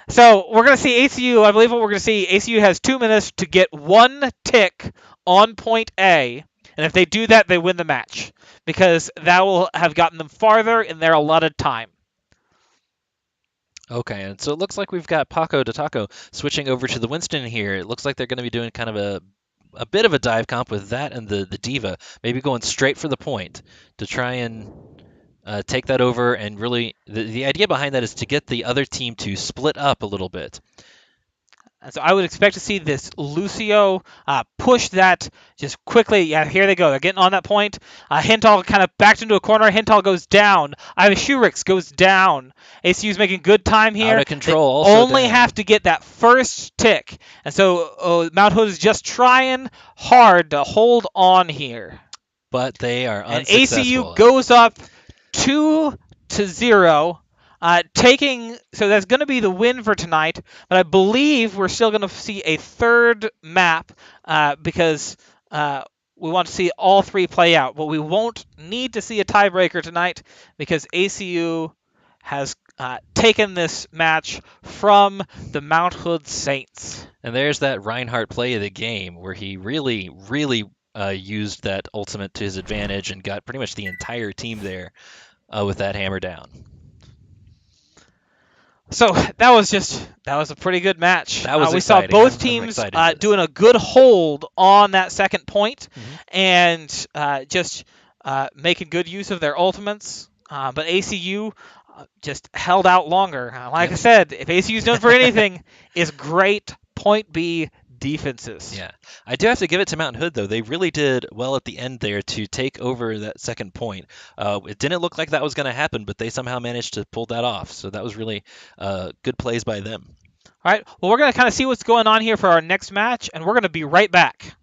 So we're going to see ACU. I believe what we're going to see, ACU has 2 minutes to get one tick on point A. And if they do that, they win the match. Because that will have gotten them farther in their allotted time. Okay, and so it looks like we've got Paco de Taco switching over to the Winston here. It looks like they're going to be doing kind of a bit of a dive comp with that and the Diva, maybe going straight for the point to try and take that over. And really, the idea behind that is to get the other team to split up a little bit. And so I would expect to see this Lucio push that just quickly. Yeah, here they go. They're getting on that point. Hintal kind of backed into a corner. Hintal goes down. Shurix goes down. ACU's making good time Out here. of control, They also only down. have to get that first tick. And so Mount Hood is just trying hard to hold on here. But they are And unsuccessful. ACU goes up 2-0. So that's going to be the win for tonight, but I believe we're still going to see a third map because we want to see all three play out. But we won't need to see a tiebreaker tonight because ACU has taken this match from the Mount Hood Saints. And there's that Reinhardt play of the game where he really, really used that ultimate to his advantage and got pretty much the entire team there with that hammer down. So that was a pretty good match. That was we saw exciting. both I'm teams excited for this. doing a good hold on that second point Mhm. and just making good use of their ultimates. But ACU just held out longer. Like I said, if ACU's known for anything, is great point B defenses. Yeah, I do have to give it to Mountain Hood though. They really did well at the end there to take over that second point. It didn't look like that was going to happen, but they somehow managed to pull that off. So that was really good plays by them. All right. Well, we're going to kind of see what's going on here for our next match, and we're going to be right back.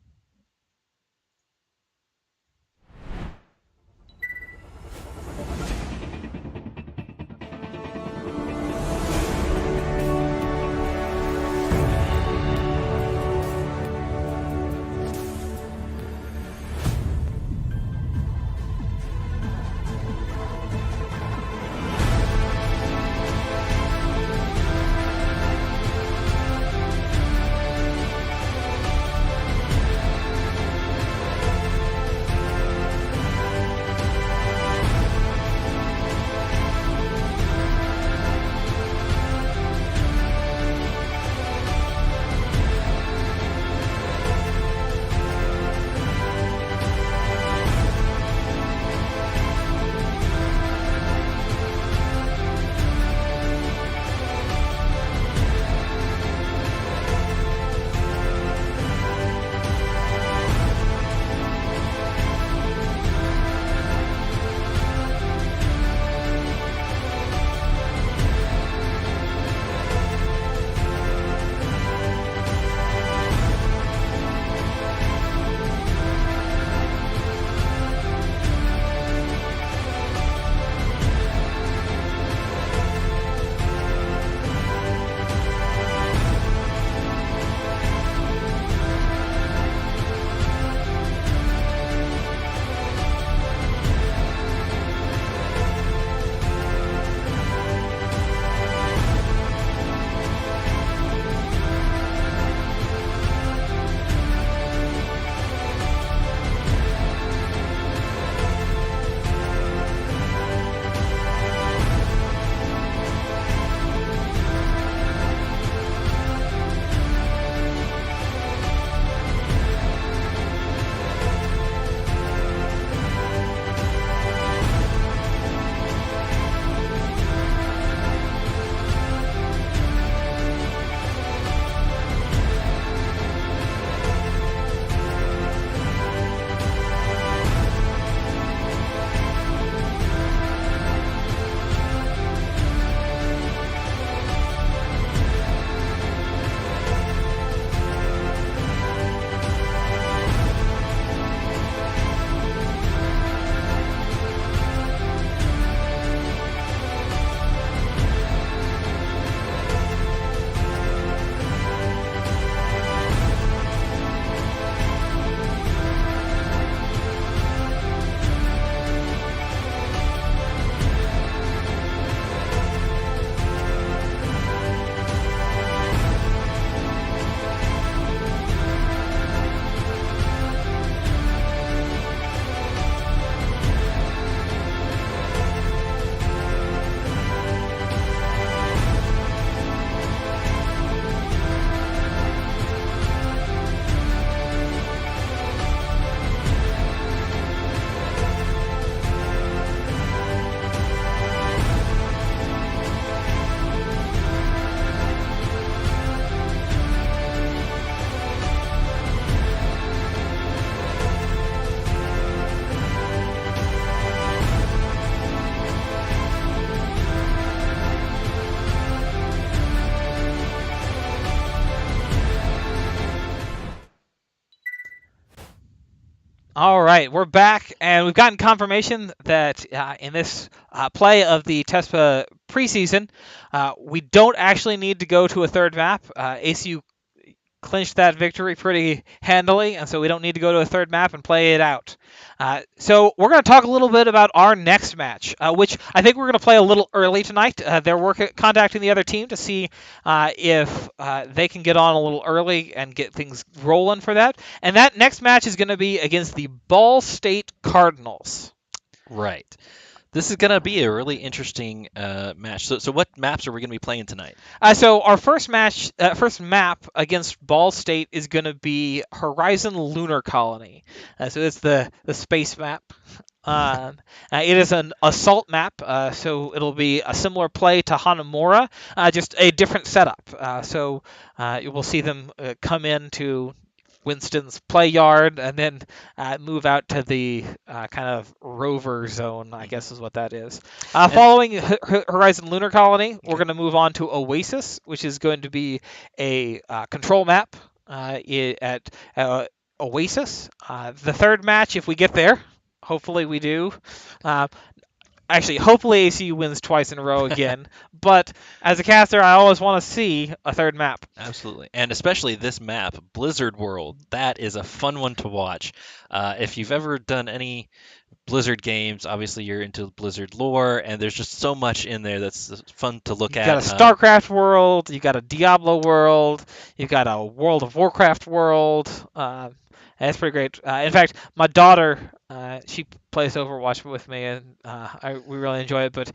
All right, we're back, and we've gotten confirmation that in this play of the TeSPA preseason, we don't actually need to go to a third map. ACU clinched that victory pretty handily, and so we don't need to go to a third map and play it out. So we're going to talk a little bit about our next match, which I think we're going to play a little early tonight. They're contacting the other team to see if they can get on a little early and get things rolling for that. And that next match is going to be against the Ball State Cardinals. Right. This is going to be a really interesting match. So what maps are we going to be playing tonight? So our first map against Ball State is going to be Horizon Lunar Colony. So it's the space map. It is an assault map, so it'll be a similar play to Hanamura, just a different setup. So you will see them come into Winston's play yard and then move out to the kind of rover zone, I guess is what that is. And Following Horizon Lunar Colony, we're okay. going to move on to Oasis, which is going to be a control map at Oasis. The third match, if we get there, hopefully we do. Uh, Actually, hopefully ACU wins twice in a row again. But as a caster, I always want to see a third map. Absolutely. And especially this map, Blizzard World, that is a fun one to watch. If you've ever done any Blizzard games, obviously you're into Blizzard lore, and there's just so much in there that's fun to look You've got a at. StarCraft world, you've got a Diablo world, you've got a World of Warcraft world. That's pretty great. In fact, my daughter, she plays Overwatch with me, and we really enjoy it. But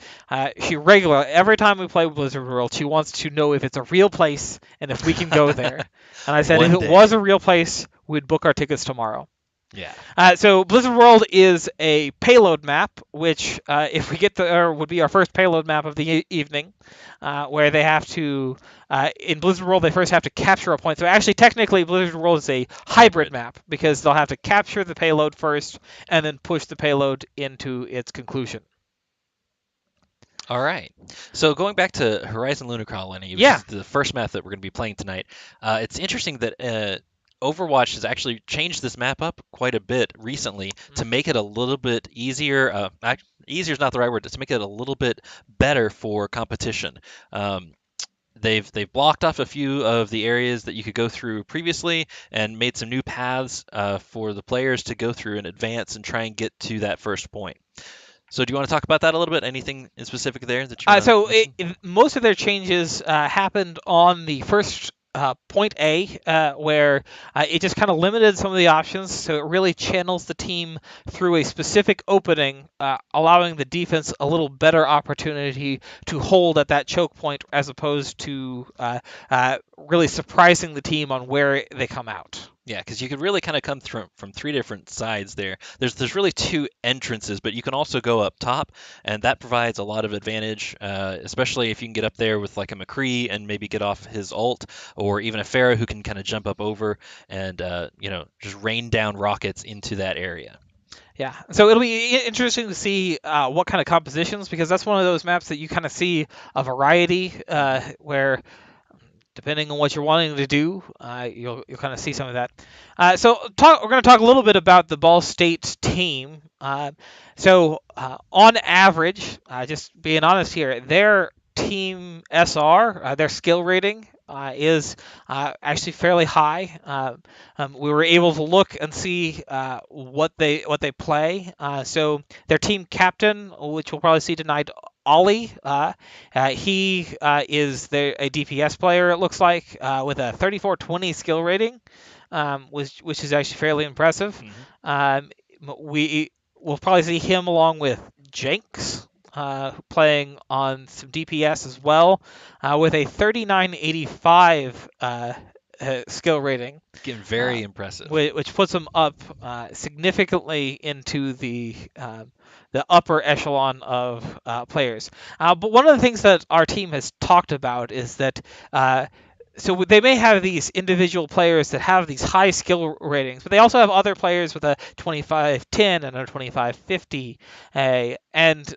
she regularly, every time we play Blizzard World, she wants to know if it's a real place and if we can go there. And I said, if One it was a day. real place, we'd book our tickets tomorrow. Yeah. So Blizzard World is a payload map, which, if we get there, would be our first payload map of the evening, where they have to, in Blizzard World, they first have to capture a point. So actually, technically, Blizzard World is a hybrid Hybrid. map because they'll have to capture the payload first and then push the payload into its conclusion. All right. So going back to Horizon Lunar Colony, which Yeah. is the first map that we're going to be playing tonight, it's interesting that Overwatch has actually changed this map up quite a bit recently to make it a little bit easier. Easier is not the right word. To make it a little bit better for competition. They've blocked off a few of the areas that you could go through previously and made some new paths for the players to go through and advance and try and get to that first point. So do you want to talk about that a little bit? Anything in specific there that you want to mention? Most of their changes happened on the first point A, where it just kind of limited some of the options, so it really channels the team through a specific opening, allowing the defense a little better opportunity to hold at that choke point, as opposed to really surprising the team on where they come out. Yeah, because you could really kind of come from three different sides there. There's really two entrances, but you can also go up top, and that provides a lot of advantage, especially if you can get up there with like a McCree and maybe get off his ult, or even a Pharah who can kind of jump up over and just rain down rockets into that area. Yeah, so it'll be interesting to see what kind of compositions, because that's one of those maps that you kind of see a variety where, depending on what you're wanting to do, you'll kind of see some of that. We're going to talk a little bit about the Ball State team. On average, just being honest here, their team SR, their skill rating, is actually fairly high. We were able to look and see what they play. So their team captain, which we'll probably see tonight, Ollie, he is a DPS player, it looks like, with a 3420 skill rating, which is actually fairly impressive. Um, we'll probably see him along with Jenks, playing on some DPS as well, with a 3985 skill rating, Getting very impressive. which puts him up significantly into the upper echelon of players. But one of the things that our team has talked about is that so they may have these individual players that have these high skill ratings, but they also have other players with a 2510 and a 2550, and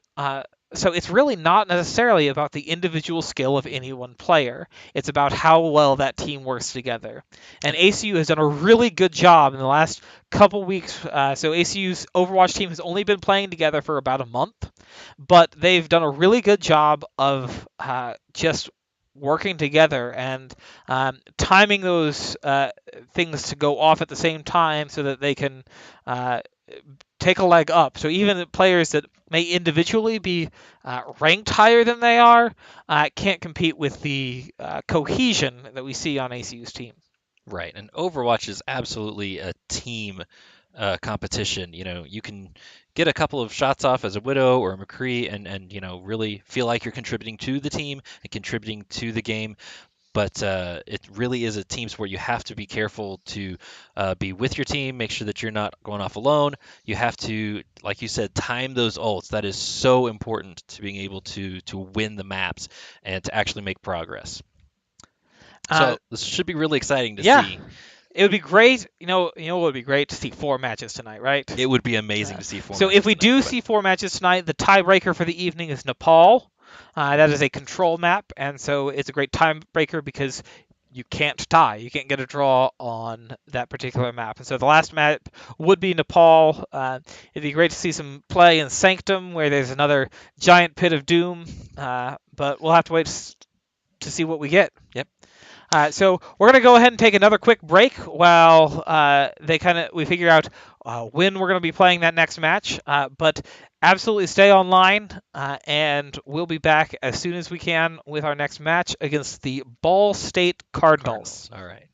So it's really not necessarily about the individual skill of any one player. It's about how well that team works together. And ACU has done a really good job in the last couple weeks. So ACU's Overwatch team has only been playing together for about a month, but they've done a really good job of just working together and timing those things to go off at the same time so that they can take a leg up. So even the players that may individually be ranked higher than they are can't compete with the cohesion that we see on ACU's team. Right, and Overwatch is absolutely a team competition. You can get a couple of shots off as a Widow or a McCree, and really feel like you're contributing to the team and contributing to the game. But it really is a team sport. You have to be careful to be with your team, make sure that you're not going off alone. You have to, like you said, time those ults. That is so important to being able to win the maps and to actually make progress. Uh, So this should be really exciting to yeah, see. it would be great. It would be great to see 4 matches tonight, right? It would be amazing to see four So matches if we tonight, do but see 4 matches tonight, the tiebreaker for the evening is Nepal. That is a control map, and so it's a great tiebreaker because you can't tie. You can't get a draw on that particular map. And so the last map would be Nepal. It'd be great to see some play in Sanctum, where there's another giant pit of doom. But we'll have to wait to see what we get. Yep. So we're gonna go ahead and take another quick break while we figure out when we're gonna be playing that next match. But absolutely stay online, and we'll be back as soon as we can with our next match against the Ball State Cardinals. All right.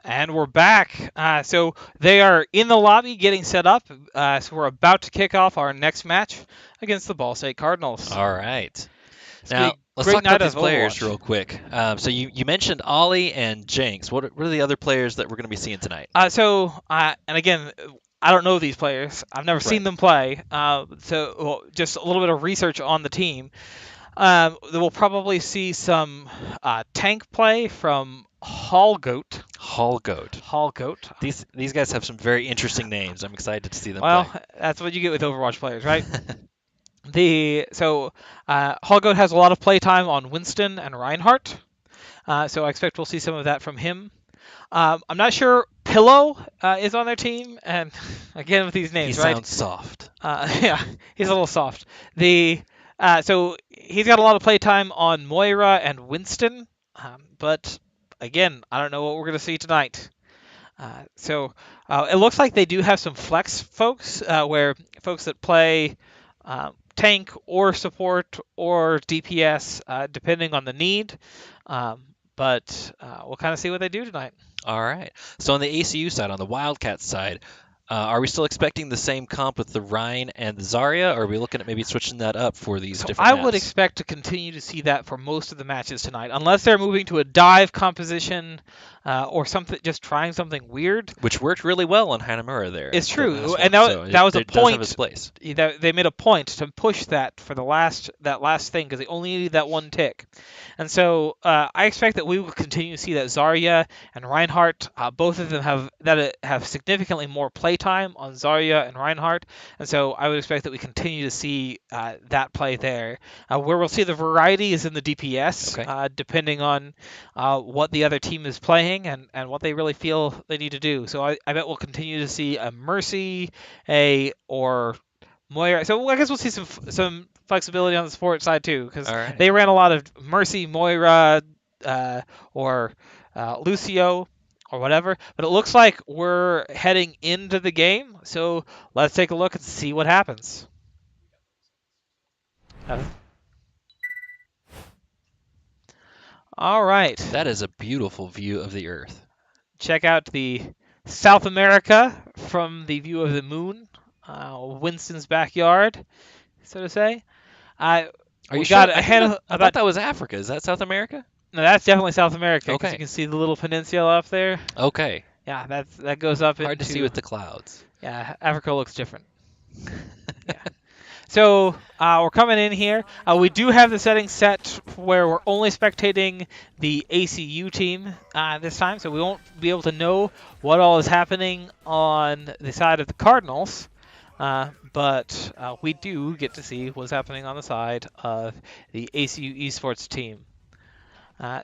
And we're back. So they are in the lobby getting set up. So we're about to kick off our next match against the Ball State Cardinals. All right. It's gonna Now, be a let's great talk about night these of players Overwatch. real quick. So you mentioned Ollie and Jinx. What are the other players that we're going to be seeing tonight? And again, I don't know these players. I've never Right. seen them play. Just a little bit of research on the team. We'll probably see some tank play from Hallgoat. Hall Goat. Hallgoat. These guys have some very interesting names. I'm excited to see them Well, play. that's what you get with Overwatch players, right? Hallgoat has a lot of playtime on Winston and Reinhardt. So I expect we'll see some of that from him. I'm not sure Pillow is on their team, and again with these He names, right? sounds soft. Yeah, he's a little soft. So he's got a lot of playtime on Moira and Winston, but again, I don't know what we're gonna see tonight. It looks like they do have some flex folks, where folks that play tank or support or DPS, depending on the need. But we'll kind of see what they do tonight. All right. So on the ACU side, on the Wildcat side, are we still expecting the same comp with the Rhine and the Zarya, or are we looking at maybe switching that up for these So different I maps? would expect to continue to see that for most of the matches tonight, unless they're moving to a dive composition or something, just trying something weird. Which worked really well on Hanamura there. It's the last true, one. and So that was a it does have its point. place. They made a point to push that for that last thing because they only needed that one tick, and so I expect that we will continue to see that Zarya and Reinhardt, both of them have significantly more playtime on Zarya and Reinhardt, and so I would expect that we continue to see that play there. Where we'll see the variety is in the DPS, Okay. depending on what the other team is playing and what they really feel they need to do. So I bet we'll continue to see a Mercy, or Moira. So I guess we'll see some flexibility on the support side too, because All right. they ran a lot of Mercy, Moira, or Lucio, or whatever. But it looks like we're heading into the game, so let's take a look and see what happens. Uh, all right, That is a beautiful view of the Earth. check out the South America from the view of the moon, Winston's backyard, so to say. Are We you got sure? ahead of I thought about. that was Africa. Is that South America? No, that's definitely South America because you Okay. can see the little peninsula up there. Okay. Yeah, that goes up Hard to see into. with the clouds. Yeah, Africa looks different. Yeah. So we're coming in here. We do have the settings set where we're only spectating the ACU team this time, so we won't be able to know what all is happening on the side of the Cardinals. But we do get to see what's happening on the side of the ACU Esports team.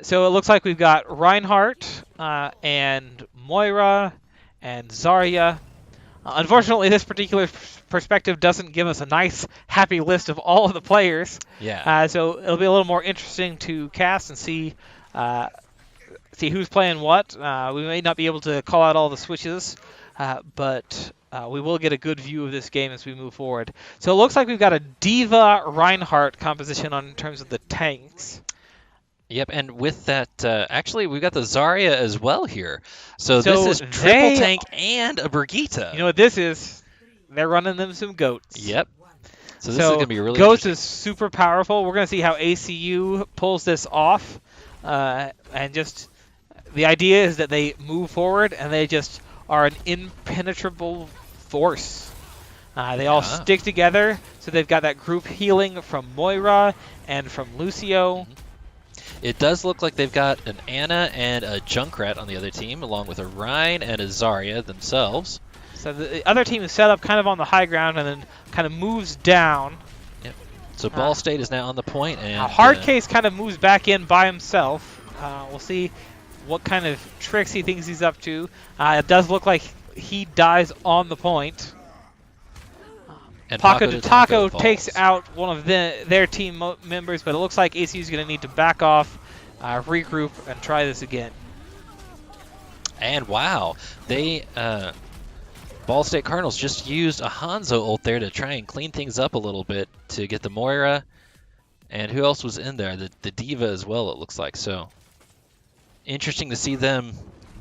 So it looks like we've got Reinhardt and Moira and Zarya. Unfortunately, this particular perspective doesn't give us a nice, happy list of all of the players. Yeah. So it'll be a little more interesting to cast and see who's playing what. We may not be able to call out all the switches, but we will get a good view of this game as we move forward. So it looks like we've got a Diva Reinhardt composition in terms of the tanks. Yep, and with that, actually, we've got the Zarya as well here. So So this is triple they- tank and a Brigitte. You know what this is? They're running them some goats. Yep. So this is going to be really Ghost interesting. is super powerful. We're going to see how ACU pulls this off. And just the idea is that they move forward and they just are an impenetrable force. They all Yeah. stick together, so they've got that group healing from Moira and from Lucio. It does look like they've got an Anna and a Junkrat on the other team, along with a Rhine and a Zarya themselves. So the other team is set up kind of on the high ground and then kind of moves down. So Ball State is now on the point, and Hardcase kind of moves back in by himself. We'll see what kind of tricks he thinks he's up to. It does look like he dies on the point. and Paco de Taco falls. takes out one of their team members, but it looks like ACU is going to need to back off, regroup, and try this again. And wow, they Ball State Cardinals just used a Hanzo ult there to try and clean things up a little bit to get the Moira. And who else was in there? The Diva as well, it looks like. So interesting to see them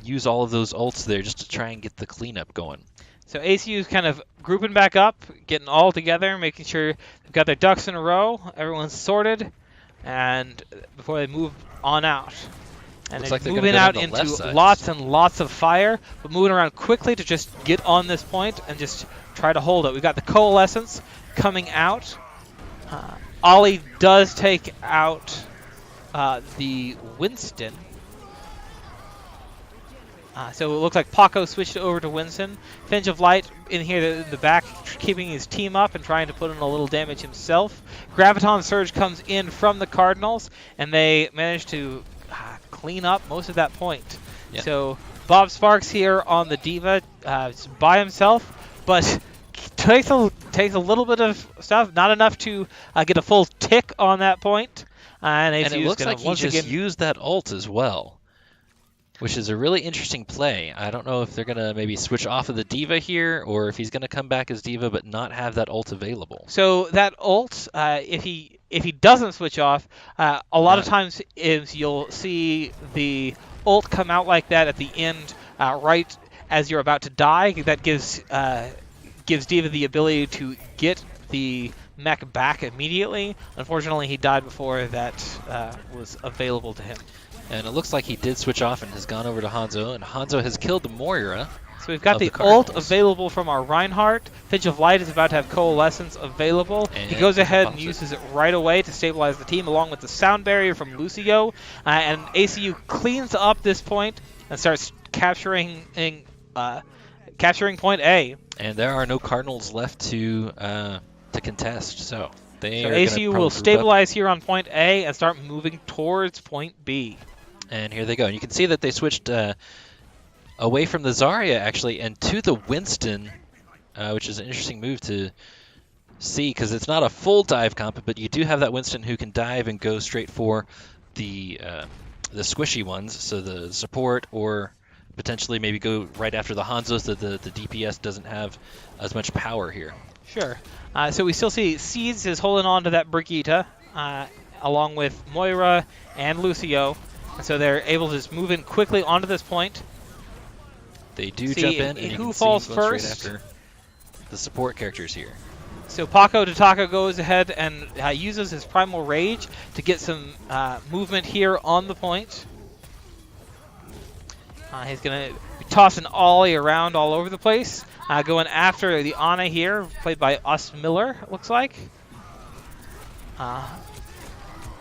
use all of those ults there just to try and get the cleanup going. So ACU is kind of grouping back up, getting all together, making sure they've got their ducks in a row, everyone's sorted, and before they move on out. And Looks they're like they're moving gonna go out down the left into side. lots and lots of fire, but moving around quickly to just get on this point and just try to hold it. We've got the Coalescence coming out. Ollie does take out the Winston. So it looks like Paco switched over to Winston. Finch of Light in here in the back, keeping his team up and trying to put in a little damage himself. Graviton Surge comes in from the Cardinals, and they manage to clean up most of that point. Yeah. So Bob Sparks here on the Diva is by himself, but takes a little bit of stuff, not enough to get a full tick on that point. And And it looks like he once just again used that ult as well, which is a really interesting play. I don't know if they're going to maybe switch off of the Diva here, or if he's going to come back as Diva but not have that ult available. So that ult, if he doesn't switch off, a lot of times you'll see the ult come out like that at the end, right as you're about to die. That gives Diva the ability to get the mech back immediately. Unfortunately, he died before that was available to him. And it looks like he did switch off and has gone over to Hanzo, and Hanzo has killed the Moira. So we've got of the the ult Cardinals. available from our Reinhardt. Finch of Light is about to have Coalescence available. He And goes ahead and pops it. uses it right away to stabilize the team, along with the sound barrier from Lucio. And ACU cleans up this point and starts capturing point A. And there are no Cardinals left to contest, so they So are gonna ACU will probably group up. stabilize here on point A and start moving towards point B. And here they go. And you can see that they switched away from the Zarya, actually, and to the Winston, which is an interesting move to see, because it's not a full dive comp, but you do have that Winston who can dive and go straight for the squishy ones, so the support, or potentially maybe go right after the Hanzo so the DPS doesn't have as much power here. Sure. So we still see Seeds is holding on to that Brigitte, along with Moira and Lucio. And so they're able to just move in quickly onto this point. They do See, jump in, and you who can falls see going first? straight after the support characters here. So Paco Tataka goes ahead and uses his Primal Rage to get some movement here on the point. He's going to be tossing Ollie around all over the place. Going after the Ana here, played by Us Miller, it looks like.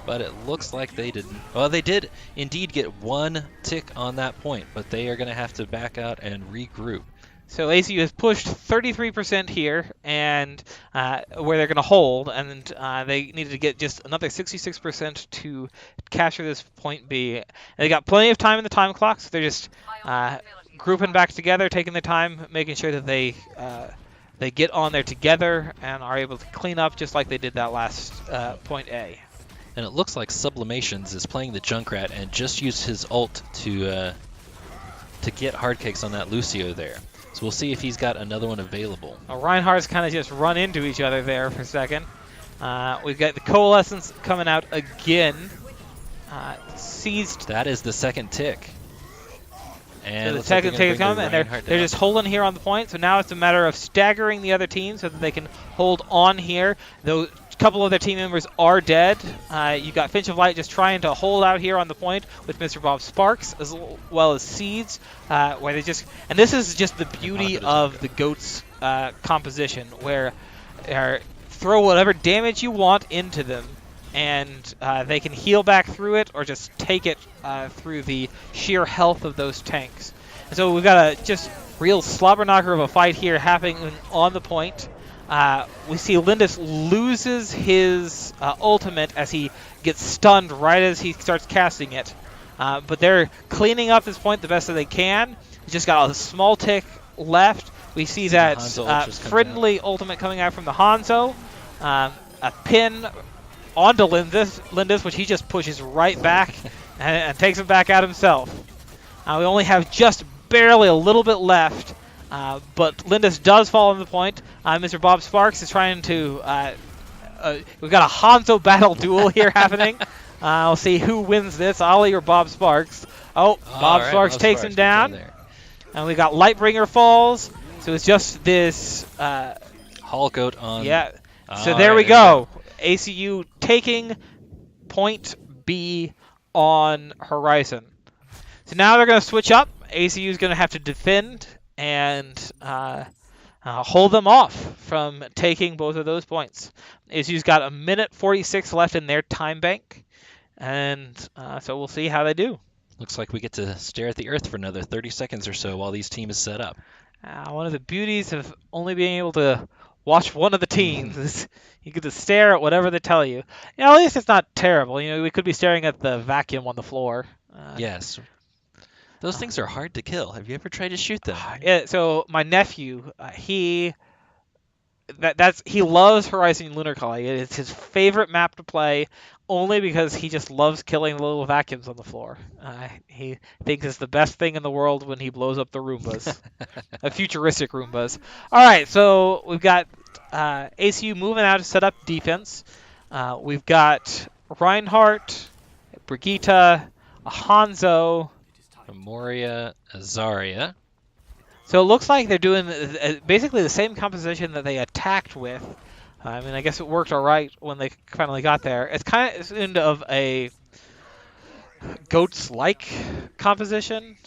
But it looks like they didn't. Well, they did indeed get one tick on that point, but they are going to have to back out and regroup. So ACU has pushed 33% here, and where they're going to hold, and they needed to get just another 66% to capture this point B. And they got plenty of time in the time clock, so they're just grouping back together, taking their time, making sure that they get on there together and are able to clean up just like they did that last point A. And it looks like Sublimations is playing the Junkrat and just used his ult to get hard kicks on that Lucio there. So we'll see if he's got another one available. Reinhardt's kind of just run into each other there for a second. We've got the Coalescence coming out again. Seized. That is the second tick. And So the looks like second they're tick is gonna coming, bring and the Reinhardt they're down. just holding here on the point. So now it's a matter of staggering the other team so that they can hold on here. Though a couple of their team members are dead. You got Finch of Light just trying to hold out here on the point with Mr. Bob Sparks, as well as Seeds, where they just, and this is just the beauty of the GOAT's composition, where throw whatever damage you want into them, and they can heal back through it or just take it through the sheer health of those tanks. And so we've got a just real slobber knocker of a fight here happening on the point. We see Lindis loses his ultimate as he gets stunned right as he starts casting it. But they're cleaning up this point the best that they can. He's just got a small tick left. We see that Hanzo ult just comes friendly ultimate coming out from the Hanzo. A pin onto Lindis, which he just pushes right back and takes him back out himself. We only have just barely a little bit left. But Lindis does fall on the point. Mr. Bob Sparks is trying to... we've got a Hanzo battle duel here happening. We'll see who wins this, Ollie or Bob Sparks. Oh, All Bob right, Sparks Bob takes him Sparks, good job down. there. And we got Lightbringer falls. So it's just this, Hall goat on. yeah. So All there right, we there we go. go. ACU taking point B on Horizon. So now they're going to switch up. ACU is going to have to defend and hold them off from taking both of those points. ACU's got 1:46 left in their time bank, and so we'll see how they do. Looks like we get to stare at the Earth for another 30 seconds or so while these teams set up. One of the beauties of only being able to watch one of the teams is you get to stare at whatever they tell you. At least it's not terrible. We could be staring at the vacuum on the floor. Yes. Those things are hard to kill. Have you ever tried to shoot them? Yeah, so my nephew, he loves Horizon Lunar Colony. It's his favorite map to play, only because he just loves killing the little vacuums on the floor. He thinks it's the best thing in the world when he blows up the Roombas, futuristic Roombas. All right, so we've got ACU moving out to set up defense. We've got Reinhardt, Brigitte, Hanzo. Moria Azaria. So it looks like they're doing basically the same composition that they attacked with. I guess it worked all right when they finally got there. It's kind of a goats-like composition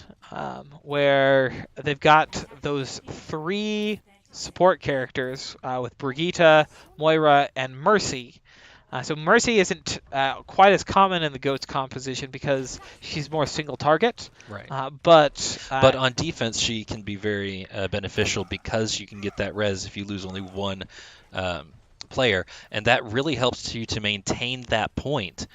where they've got those three support characters with Brigitte, Moira, and Mercy. So Mercy isn't quite as common in the GOATS composition because she's more single target. Right. But on defense, she can be very beneficial because you can get that res if you lose only one player, and that really helps you to maintain that point.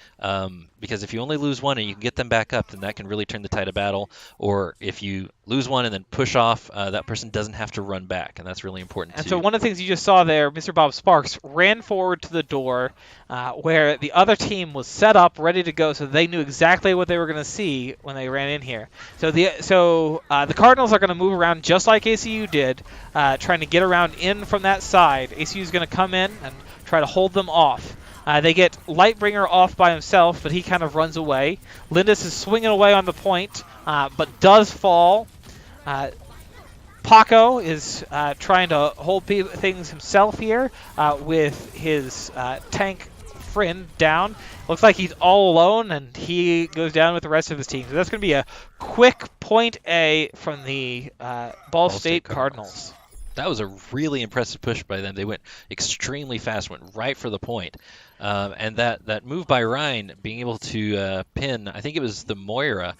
Because if you only lose one and you can get them back up, then that can really turn the tide of battle. Or if you lose one and then push off, that person doesn't have to run back, and that's really important and too. so one of the things you just saw there, Mr. Bob Sparks ran forward to the door where the other team was set up, ready to go, so they knew exactly what they were going to see when they ran in here. So the Cardinals are going to move around just like ACU did, trying to get around in from that side. ACU is going to come in and try to hold them off. They get Lightbringer off by himself, but he kind of runs away. Lindis is swinging away on the point, but does fall. Paco is trying to hold things himself here with his tank friend down. Looks like he's all alone, and he goes down with the rest of his team. So that's going to be a quick point A from the Ball State Cardinals. That was a really impressive push by them. They went extremely fast, went right for the point. And that move by Ryan, being able to pin, I think it was the Moira,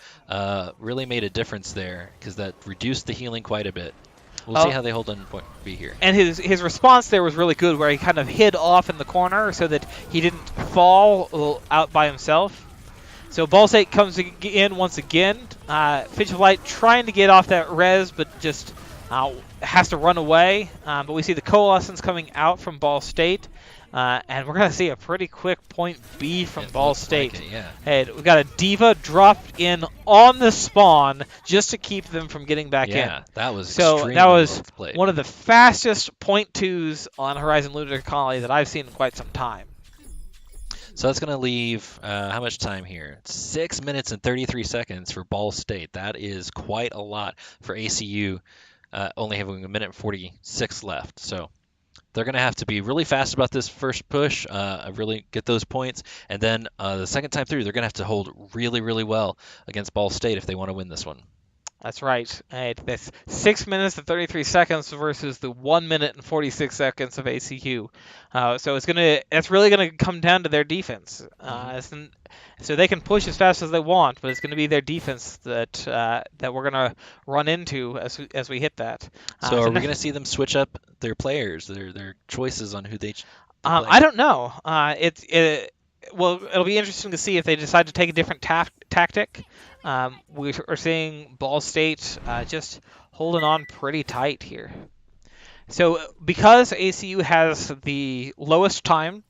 really made a difference there because that reduced the healing quite a bit. We'll see how they hold on point B here. And his response there was really good, where he kind of hid off in the corner so that he didn't fall out by himself. So Ball State comes in once again. Finch of Light trying to get off that res, but just has to run away. But we see the Coalescence coming out from Ball State. And we're going to see a pretty quick point B from Ball State. Like it, yeah. Hey, we got a Diva dropped in on the spawn just to keep them from getting back in. Yeah, that was So extremely that was well played. one of the fastest point twos on Horizon Lunar Colony that I've seen in quite some time. So that's going to leave how much time here? 6 minutes and 33 seconds for Ball State. That is quite a lot for ACU, only having 1 minute and 46 left. So they're going to have to be really fast about this first push, really get those points. And then the second time through, they're going to have to hold really, really well against Ball State if they want to win this one. That's right. That's 6 minutes and 33 seconds versus the 1 minute and 46 seconds of ACU. So it's really gonna come down to their defense. So they can push as fast as they want, but it's going to be their defense that we're going to run into as we hit that. So are we going to see them switch up their players, their choices on who they play? I don't know. Well, it'll be interesting to see if they decide to take a different tactic. We are seeing Ball State just holding on pretty tight here. So because ACU has the lowest time,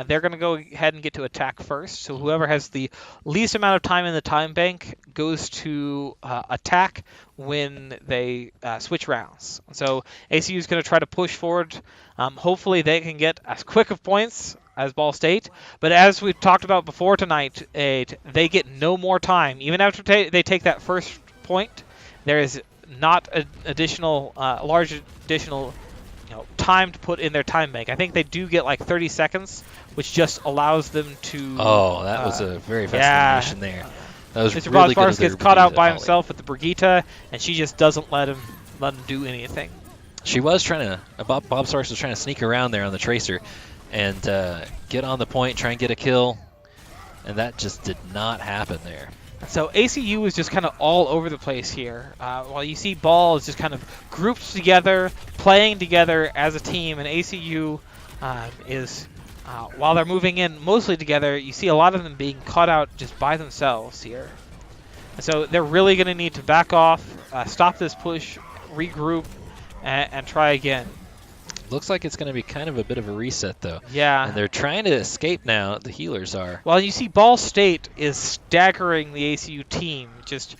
they're going to go ahead and get to attack first. So whoever has the least amount of time in the time bank goes to attack when they switch rounds. So ACU is going to try to push forward. Hopefully they can get as quick of points as Ball State. But as we've talked about before tonight, they get no more time. Even after they take that first point, there is not an additional, large additional time to put in their time bank. I think they do get like 30 seconds, which just allows them to. Oh, that was a very fast animation there. That was Mr. really Bob Sparks good. gets caught out by himself with the Brigitte, and she just doesn't let him do anything. She was trying to. Bob Sparks was trying to sneak around there on the tracer, and get on the point, try and get a kill, and that just did not happen there. So ACU is just kind of all over the place here. While you see Ball is just kind of grouped together, playing together as a team, and ACU is, while they're moving in mostly together, you see a lot of them being caught out just by themselves here. And so they're really going to need to back off, stop this push, regroup, and try again. Looks like it's going to be kind of a bit of a reset, though. Yeah. And they're trying to escape now, the healers are. Well, you see Ball State is staggering the ACU team, just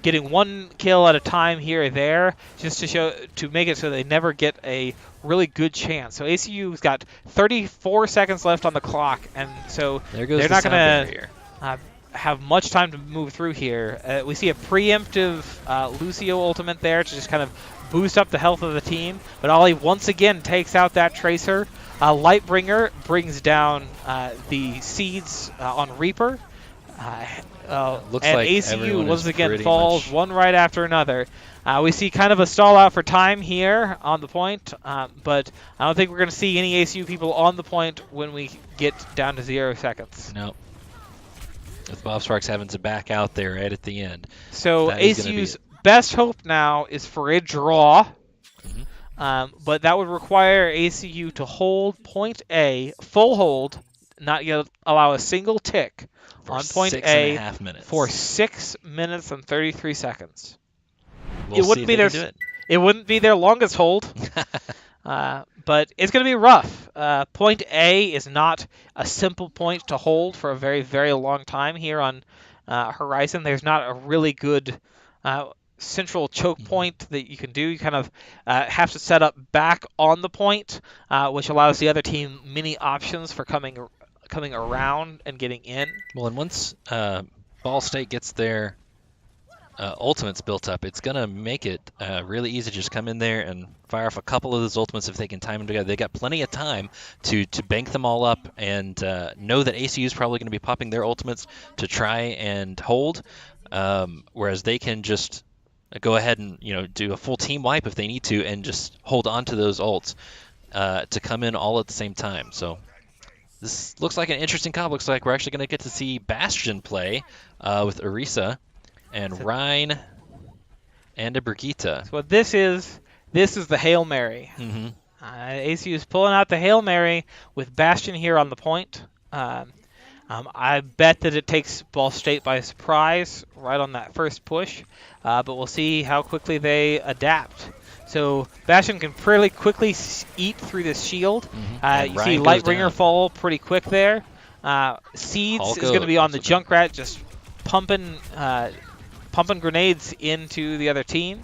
getting one kill at a time here or there, just to make it so they never get a really good chance. So ACU's got 34 seconds left on the clock, and so they're not going to have much time to move through here. We see a preemptive Lucio ultimate there to just kind of boost up the health of the team, but Ollie once again takes out that Tracer. Lightbringer brings down the Seeds on Reaper. Looks and like ACU once again falls much... one right after another. We see kind of a stall out for time here on the point, but I don't think we're going to see any ACU people on the point when we get down to 0 seconds. No. With Bob Sparks having to back out there right at the end. So ACU's best hope now is for a draw, but that would require ACU to hold point A, full hold, not yet allow a single tick on point A for 6 minutes and 33 seconds. It wouldn't be their longest hold, but it's going to be rough. Point A is not a simple point to hold for a very, very long time here on Horizon. There's not a really good central choke point that you can do. You kind of have to set up back on the point, which allows the other team many options for coming around and getting in. Well, and once Ball State gets their ultimates built up, it's going to make it really easy to just come in there and fire off a couple of those ultimates if they can time them together. They got plenty of time to bank them all up and know that ACU is probably going to be popping their ultimates to try and hold, whereas they can just go ahead and do a full team wipe if they need to and just hold on to those ults to come in all at the same time. So this looks like an interesting comp. Looks like we're actually going to get to see Bastion play with Orisa and Rhine and a Brigitte. So what this is the Hail Mary. ACU is pulling out the Hail Mary with Bastion here on the point. I bet that it takes Ball State by surprise right on that first push, but we'll see how quickly they adapt. So Bastion can pretty quickly eat through this shield. You see Lightbringer fall pretty quick there. Seeds is going to be on the Junkrat, just pumping grenades into the other team.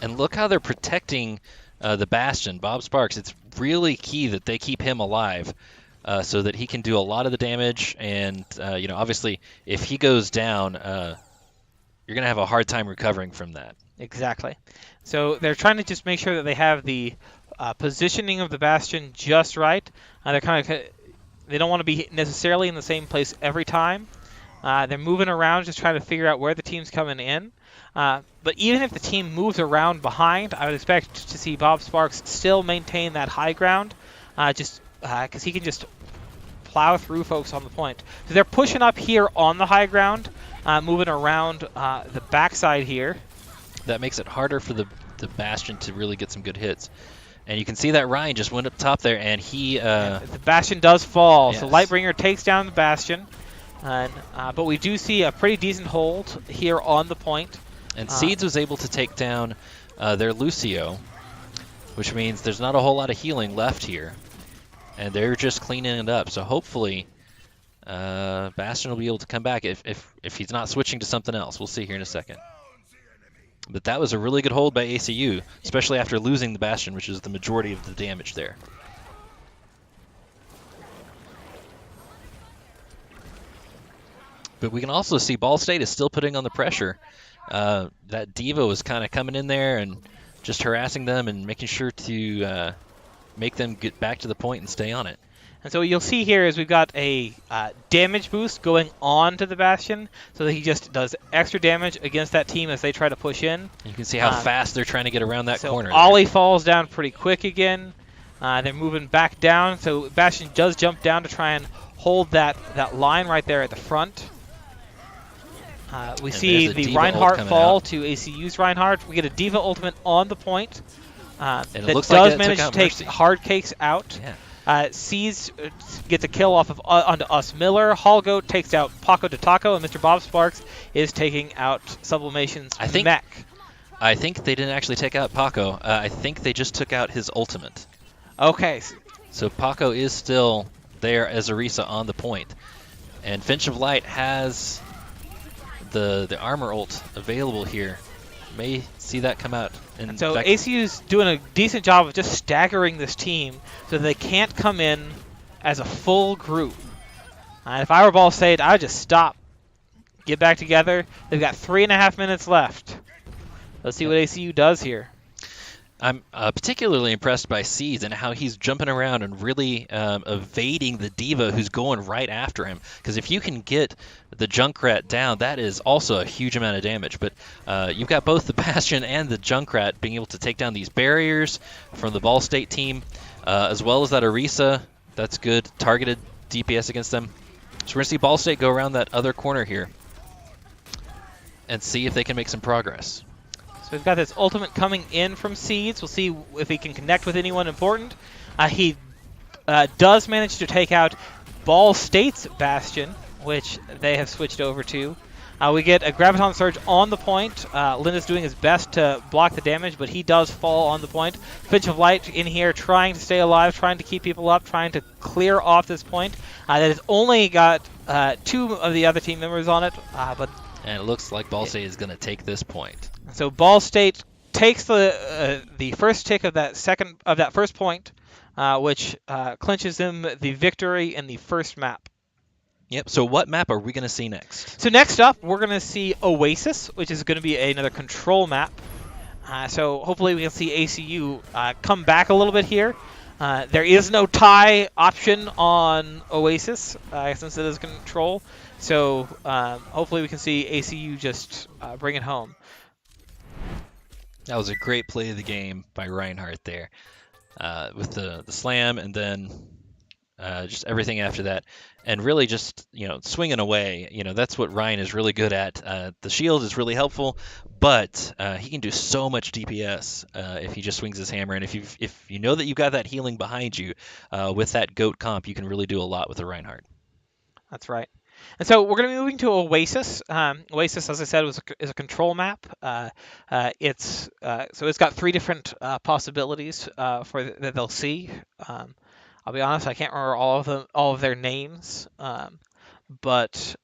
And look how they're protecting the Bastion. Bob Sparks, it's really key that they keep him alive so that he can do a lot of the damage. And, obviously, if he goes down, you're going to have a hard time recovering from that. Exactly. So they're trying to just make sure that they have the positioning of the Bastion just right. They don't want to be necessarily in the same place every time. They're moving around, just trying to figure out where the team's coming in. But even if the team moves around behind, I would expect to see Bob Sparks still maintain that high ground, just because he can just plow through folks on the point. So they're pushing up here on the high ground, moving around the backside here. That makes it harder for the Bastion to really get some good hits. And you can see that Ryan just went up top there, and he... the Bastion does fall, yes. So Lightbringer takes down the Bastion. But we do see a pretty decent hold here on the point. And Seeds was able to take down their Lucio, which means there's not a whole lot of healing left here. And they're just cleaning it up. So hopefully Bastion will be able to come back if he's not switching to something else. We'll see here in a second. But that was a really good hold by ACU, especially after losing the Bastion, which is the majority of the damage there. But we can also see Ball State is still putting on the pressure. That Diva was kind of coming in there and just harassing them and making sure to make them get back to the point and stay on it. And so what you'll see here is we've got a damage boost going on to the Bastion, so that he just does extra damage against that team as they try to push in. You can see how fast they're trying to get around that corner. Ollie falls down pretty quick again. They're moving back down, so Bastion does jump down to try and hold that line right there at the front. We see the Reinhardt fall to ACU's Reinhardt. We get a Diva ultimate on the point. And it that looks does like manage to take hard cakes out. Yeah. Sees gets a kill off of onto Us Miller. Hallgoat takes out Paco de Taco, and Mr. Bob Sparks is taking out Sublimation's mech. I think they didn't actually take out Paco. I think they just took out his ultimate. Okay. So Paco is still there as Orisa on the point. And Finch of Light has the armor ult available here. May see that come out. And so ACU's doing a decent job of just staggering this team so they can't come in as a full group. If I were Ball State, I would just stop. Get back together. They've got 3.5 minutes left. Let's see what ACU does here. I'm particularly impressed by Seeds and how he's jumping around and really evading the Diva who's going right after him. Because if you can get the Junkrat down, that is also a huge amount of damage. But you've got both the Bastion and the Junkrat being able to take down these barriers from the Ball State team, as well as that Orisa. That's good. Targeted DPS against them. So we're going to see Ball State go around that other corner here and see if they can make some progress. So we've got this ultimate coming in from Seeds. We'll see if he can connect with anyone important. He does manage to take out Ball State's Bastion, which they have switched over to. We get a Graviton Surge on the point. Linda's doing his best to block the damage, but he does fall on the point. Finch of Light in here trying to stay alive, trying to keep people up, trying to clear off this point. That has only got 2 of the other team members on it, but and it looks like Ball State is going to take this point. So Ball State takes the first tick of that first point, which clinches them the victory in the first map. Yep. So what map are we going to see next? So next up, we're going to see Oasis, which is going to be another control map. So hopefully we can see ACU come back a little bit here. There is no tie option on Oasis since it is control. So hopefully we can see ACU just bring it home. That was a great play of the game by Reinhardt there, with the slam and then just everything after that, and really just swinging away. That's what Ryan is really good at. The shield is really helpful, but he can do so much DPS if he just swings his hammer. And if you know that you've got that healing behind you with that goat comp, you can really do a lot with the Reinhardt. That's right. And so we're going to be moving to Oasis. Oasis, as I said, is a control map. It's got 3 different possibilities that they'll see. I'll be honest, I can't remember all of their names, but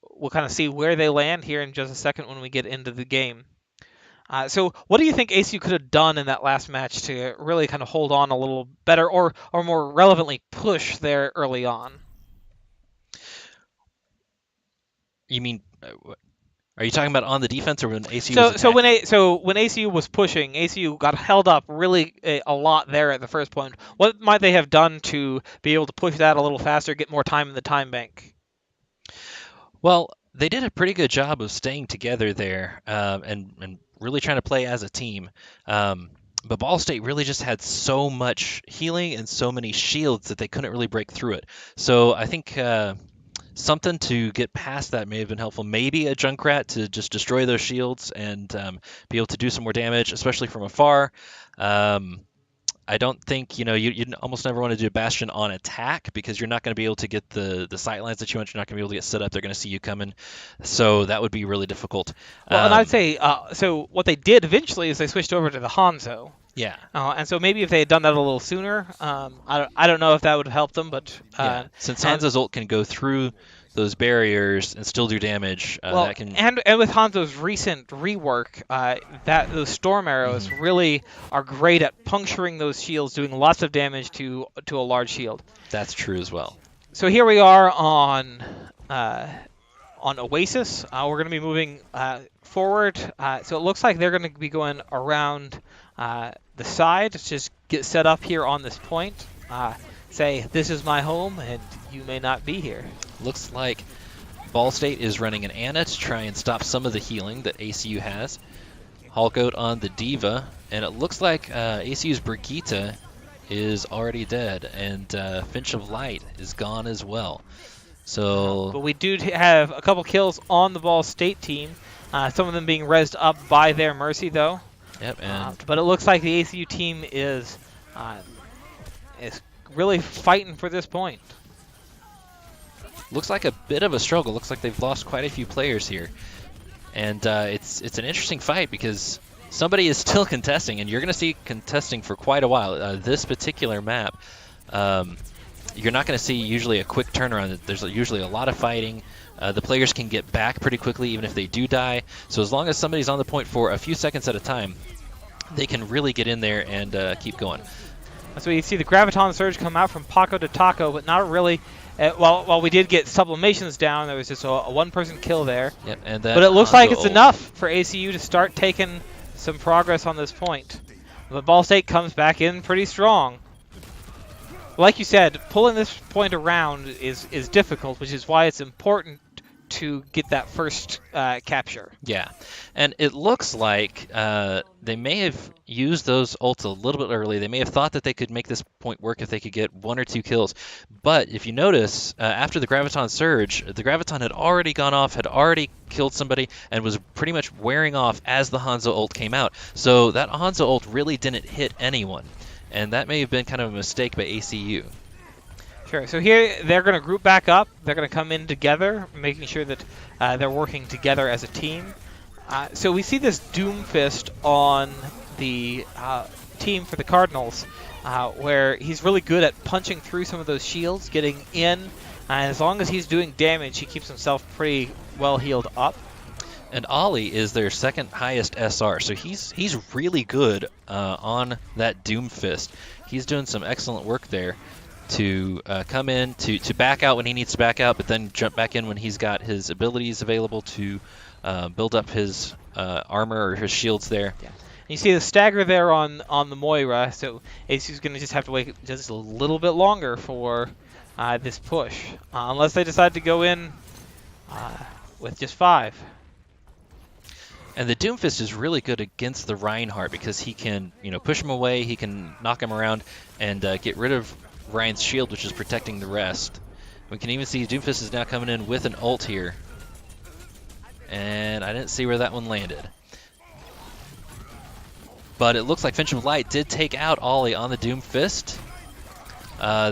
we'll kind of see where they land here in just a second when we get into the game. So what do you think ACU could have done in that last match to really kind of hold on a little better, or more relevantly push there early on? You mean, are you talking about on the defense or when ACU was attacking? When ACU was pushing, ACU got held up really a lot there at the first point. What might they have done to be able to push that a little faster, get more time in the time bank? Well, they did a pretty good job of staying together there and really trying to play as a team. But Ball State really just had so much healing and so many shields that they couldn't really break through it. So I think something to get past that may have been helpful. Maybe a Junkrat to just destroy those shields and be able to do some more damage, especially from afar. I don't think, you almost never want to do a Bastion on attack because you're not going to be able to get the sight lines that you want. You're not going to be able to get set up. They're going to see you coming. So that would be really difficult. Well, and I'd say, so what they did eventually is they switched over to the Hanzo. Yeah. And so maybe if they had done that a little sooner, I don't know if that would have helped them, but... Since Hanzo's ult can go through those barriers and still do damage. Well, That can. and with Hanzo's recent rework, that those storm arrows Mhm. really are great at puncturing those shields, doing lots of damage to a large shield. That's true as well. So here we are on Oasis. We're going to be moving forward. So it looks like they're going to be going around the side to just get set up here on this point. Say, this is my home, and you may not be here. Looks like Ball State is running an Ana to try and stop some of the healing that ACU has. Hulkout on the Diva, and it looks like ACU's Brigitte is already dead, and Finch of Light is gone as well. So, But we do have a couple kills on the Ball State team. Some of them being rezzed up by their Mercy, though. yep, and But it looks like the ACU team is really fighting for this point. looks like a bit of a struggle. Looks like they've lost quite a few players here, and it's an interesting fight because somebody is still contesting, and you're going to see contesting for quite a while. This particular map, you're not going to see usually a quick turnaround. There's usually a lot of fighting. The players can get back pretty quickly even if they do die. So as long as somebody's on the point for a few seconds at a time, they can really get in there and keep going. So you see the Graviton Surge come out from Paco to Taco, but not really. While we did get sublimations down, there was just a one-person kill there. Yep, and that But it looks like Hanzo it's ult. enough for ACU to start taking some progress on this point. But Ball State comes back in pretty strong. Like you said, pulling this point around is difficult, which is why it's important to get that first capture. Yeah, and it looks like they may have used those ults a little bit early. They may have thought that they could make this point work if they could get 1 or 2 kills. But if you notice, after the Graviton Surge, the Graviton had already gone off, had already killed somebody, and was pretty much wearing off as the Hanzo ult came out. So that Hanzo ult really didn't hit anyone, and that may have been kind of a mistake by ACU. Sure. So here they're going to group back up. They're going to come in together, making sure that they're working together as a team. So we see this Doomfist on the team for the Cardinals, where he's really good at punching through some of those shields, getting in, and as long as he's doing damage, he keeps himself pretty well healed up. And Ollie is their second highest SR, so he's really good on that Doomfist. He's doing some excellent work there to come in, to back out when he needs to back out, but then jump back in when he's got his abilities available to build up his armor or his shields there. Yeah. You see the stagger there on the Moira, so ACU's going to just have to wait just a little bit longer for this push, unless they decide to go in with just 5. And the Doomfist is really good against the Reinhardt because he can, push him away, he can knock him around, and get rid of Ryan's shield, which is protecting the rest. We can even see Doomfist is now coming in with an ult here. And I didn't see where that one landed. But it looks like Finch of Light did take out Ollie on the Doomfist.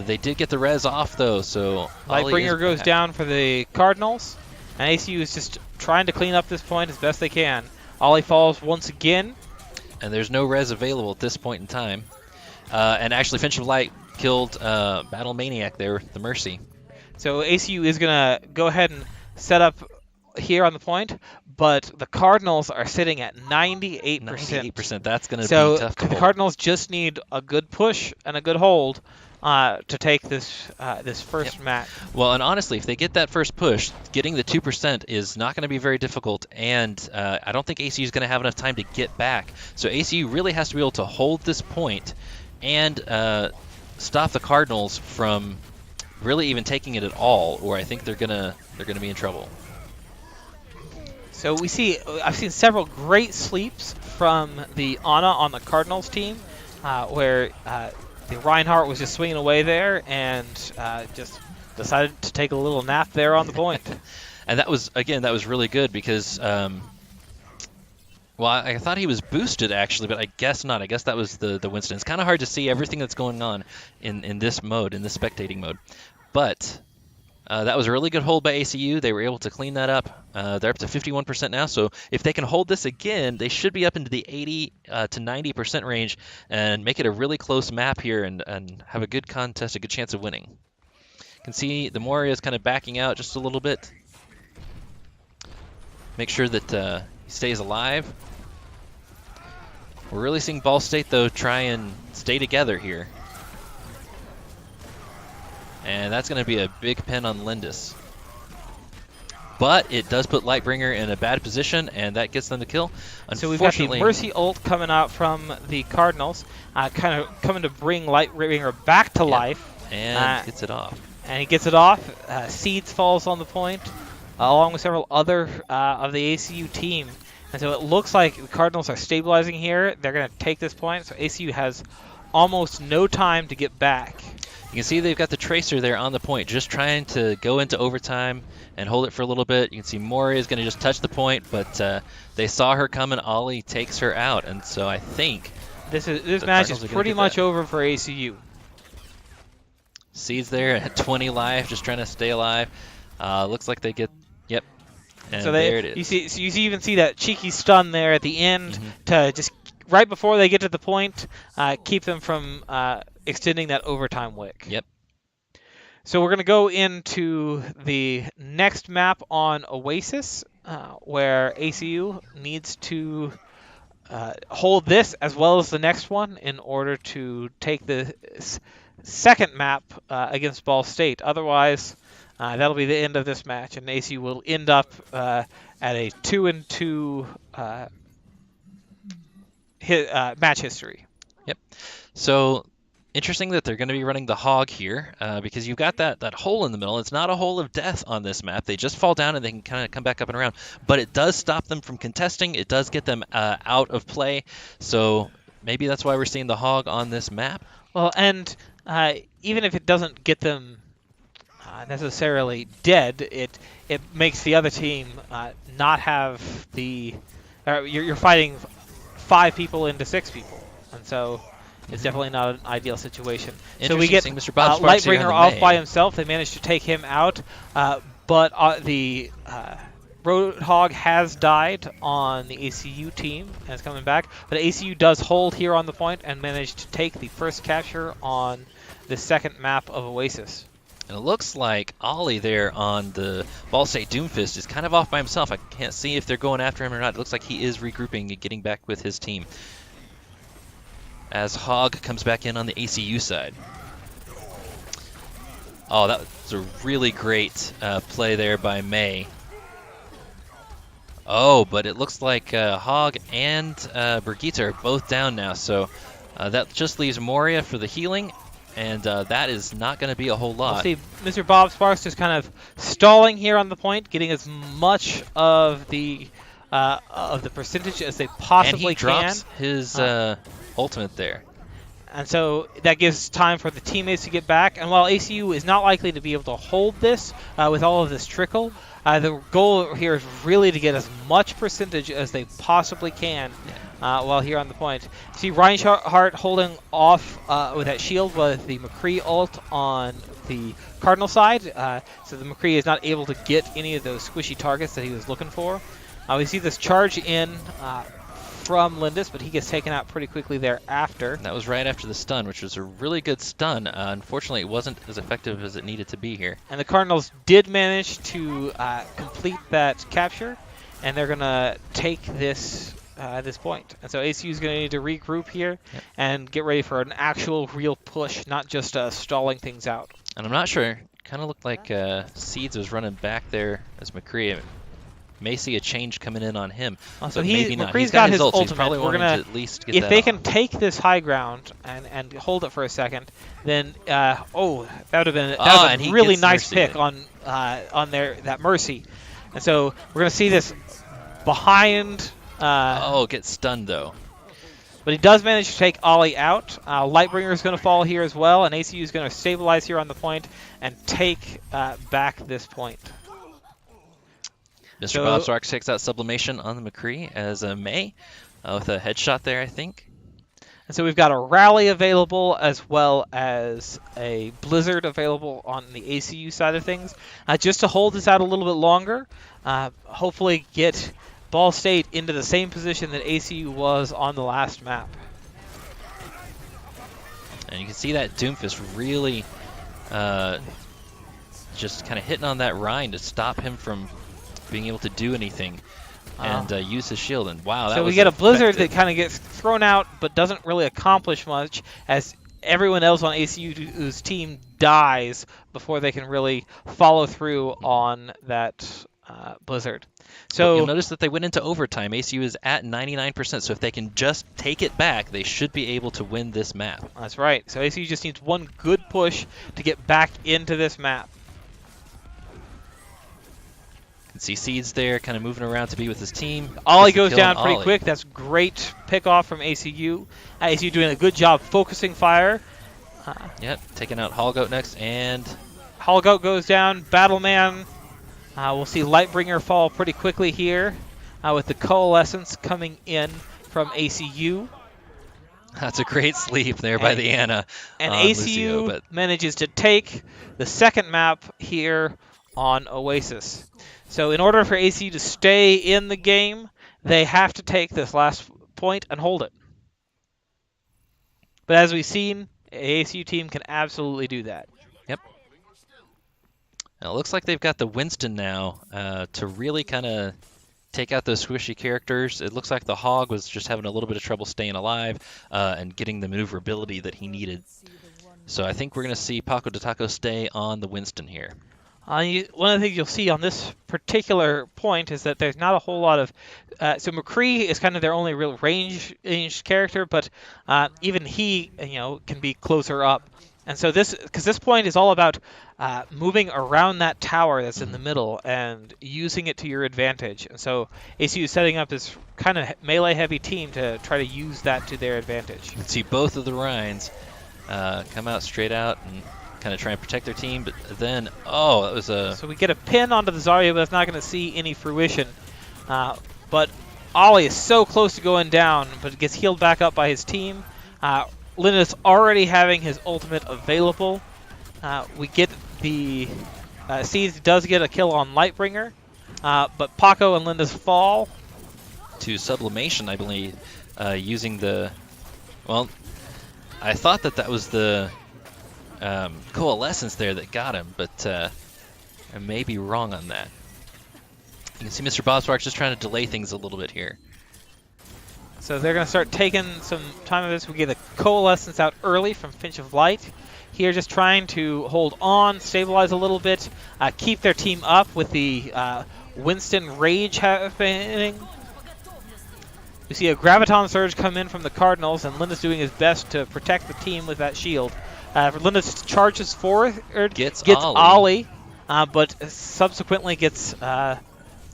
They did get the res off, though, so Lightbringer goes down for the Cardinals, and ACU is just trying to clean up this point as best they can. Ollie falls once again. And there's no res available at this point in time. And actually, Finch of Light killed Battle Maniac there, the Mercy. So ACU is going to go ahead and set up here on the point, but the Cardinals are sitting at 98%. 98%, that's going to So be tough to the hold. Cardinals just need a good push and a good hold to take this first match. Well, and honestly, if they get that first push, getting the 2% is not going to be very difficult, and I don't think ACU is going to have enough time to get back. So ACU really has to be able to hold this point and stop the Cardinals from really even taking it at all, or I think they're gonna be in trouble. So I've seen several great sleeps from the Ana on the Cardinals team, where the Reinhardt was just swinging away there and just decided to take a little nap there on the point. And that was really good because, well, I thought he was boosted actually, but I guess not. I guess that was the Winston. It's kind of hard to see everything that's going on in this mode, in this spectating mode. But that was a really good hold by ACU. They were able to clean that up. They're up to 51% now, so if they can hold this again, they should be up into the 80 to 90% range and make it a really close map here and have a good contest, a good chance of winning. can see the Moria is kind of backing out just a little bit. Make sure that he stays alive. We're really seeing Ball State, though, try and stay together here. And that's going to be a big pin on Lindis. But it does put Lightbringer in a bad position, and that gets them the kill. So we've got the Mercy ult coming out from the Cardinals, kind of coming to bring Lightbringer back to life. And gets it off. And he gets it off. Seeds falls on the point, along with several other of the ACU team. And so it looks like the Cardinals are stabilizing here. They're going to take this point, so ACU has almost no time to get back. You can see they've got the Tracer there on the point, just trying to go into overtime and hold it for a little bit. You can see Moria is going to just touch the point, but they saw her coming. Ollie takes her out, and so I think this match is pretty much over for ACU. Seeds there at 20 life, just trying to stay alive. Looks like they get, yep. And so there it is. You even see that cheeky stun there at the end to just right before they get to the point, keep them from extending that overtime wick. Yep. So we're going to go into the next map on Oasis, where ACU needs to hold this as well as the next one in order to take the second map against Ball State. Otherwise, that'll be the end of this match, and ACU will end up at a 2-2 match history. Yep. So interesting that they're going to be running the Hog here, because you've got that hole in the middle. It's not a hole of death on this map. They just fall down and they can kind of come back up and around. But it does stop them from contesting. It does get them out of play. So maybe that's why we're seeing the Hog on this map. Well, and even if it doesn't get them necessarily dead, it makes the other team not have the... you're fighting 5 people into 6 people, and so it's definitely not an ideal situation. So we get Mr. Bob Lightbringer off by himself. They managed to take him out, but the Roadhog has died on the ACU team and is coming back. But ACU does hold here on the point and managed to take the first capture on the second map of Oasis. And it looks like Ollie there on the Ball State Doomfist is kind of off by himself. I can't see if they're going after him or not. It looks like he is regrouping and getting back with his team, as Hog comes back in on the ACU side. Oh, that was a really great play there by May. Oh, but it looks like Hog and Brigitte are both down now, so that just leaves Moria for the healing. And that is not going to be a whole lot. We'll see Mr. Bob Sparks just kind of stalling here on the point, getting as much of the percentage as they possibly can. And he drops his ultimate there. And so that gives time for the teammates to get back. And while ACU is not likely to be able to hold this with all of this trickle, the goal here is really to get as much percentage as they possibly can while here on the point. See Reinhardt holding off with that shield with the McCree ult on the Cardinal side. So the McCree is not able to get any of those squishy targets that he was looking for. We see this charge in from Lindis, but he gets taken out pretty quickly thereafter. That was right after the stun, which was a really good stun. Unfortunately, it wasn't as effective as it needed to be here. And the Cardinals did manage to complete that capture, and they're going to take this this point. And so ACU is going to need to regroup here and get ready for an actual real push, not just stalling things out. And I'm not sure. Kind of looked like Seeds was running back there as McCree. May see a change coming in on him. So maybe not. McCree's got his ults. ultimate. He's probably We're wanting gonna, to at least get if that they off. can take this high ground and hold it for a second, then that would have been a really nice pick on that Mercy. And so we're gonna see this behind. Get stunned though. But he does manage to take Ollie out. Lightbringer is going to fall here as well, and ACU is going to stabilize here on the point and take back this point. Mr. Bob Starks takes out Sublimation on the McCree as a May with a headshot there, I think. And so we've got a rally available as well as a blizzard available on the ACU side of things. Just to hold this out a little bit longer, hopefully get Ball State into the same position that ACU was on the last map. And you can see that Doomfist really just kind of hitting on that Rhine to stop him from being able to do anything and use his shield. And wow, that so was we get a blizzard effective. that kind of gets thrown out, but doesn't really accomplish much as everyone else on ACU's team dies before they can really follow through on that blizzard. But you'll So notice that they went into overtime. ACU is at 99%, so if they can just take it back, they should be able to win this map. that's right. So ACU just needs one good push to get back into this map. You can see Seeds there kind of moving around to be with his team. Ollie Gets the goes kill down on pretty Ollie. quick. That's great pick off from ACU. ACU doing a good job focusing fire. Yep, taking out Hallgoat next, and Hallgoat goes down. Battleman. We'll see Lightbringer fall pretty quickly here with the Coalescence coming in from ACU. that's a great sleep there by the Ana And on ACU Lucio, but manages to take the second map here on Oasis. So in order for ACU to stay in the game, they have to take this last point and hold it. But as we've seen, the ACU team can absolutely do that. Yep. Now, it looks like they've got the Winston now to really kind of take out those squishy characters. It looks like the Hog was just having a little bit of trouble staying alive and getting the maneuverability that he needed. So I think we're going to see Paco de Taco stay on the Winston here. One of the things you'll see on this particular point is that there's not a whole lot of... so McCree is kind of their only real ranged character, but even he, can be closer up. And so this point is all about moving around that tower that's in the middle and using it to your advantage. And so ACU is setting up this kind of melee-heavy team to try to use that to their advantage. You can see both of the Rhines come out straight out and kind of try and protect their team, but then, that was a... So we get a pin onto the Zarya, but it's not going to see any fruition. But Ollie is so close to going down, but it gets healed back up by his team. Linda's already having his ultimate available. We get the... Seeds does get a kill on Lightbringer, but Paco and Linda's fall. To Sublimation, I believe, using the... Well, I thought that was the... Coalescence there that got him, but I may be wrong on that. You can see Mr. Bobsparks just trying to delay things a little bit here. So they're going to start taking some time of this. We get a Coalescence out early from Finch of Light. Here just trying to hold on, stabilize a little bit, keep their team up with the Winston Rage happening. We see a Graviton Surge come in from the Cardinals, and Linda's doing his best to protect the team with that shield. Linda charges forward, gets Ollie, but subsequently gets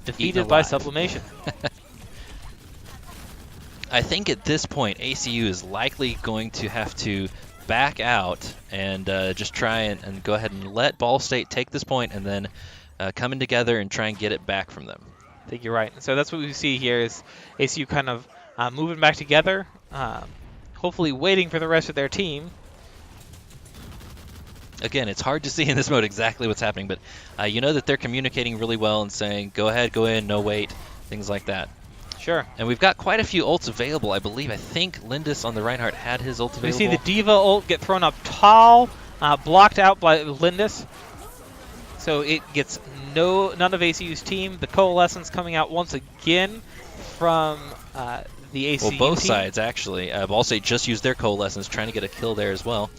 defeated by Sublimation. I think at this point, ACU is likely going to have to back out and just try and go ahead and let Ball State take this point and then come in together and try and get it back from them. I think you're right. So that's what we see here is ACU kind of moving back together, hopefully waiting for the rest of their team. Again, it's hard to see in this mode exactly what's happening, but you know that they're communicating really well and saying, go ahead, go in, no wait, things like that. Sure. And we've got quite a few ults available, I believe. I think Lindis on the Reinhardt had his ult available. We see the Diva ult get thrown up tall, blocked out by Lindis. So it gets none of ACU's team. The Coalescence coming out once again from the ACU Well, both team. sides, actually. Ball State just used their Coalescence, trying to get a kill there as well.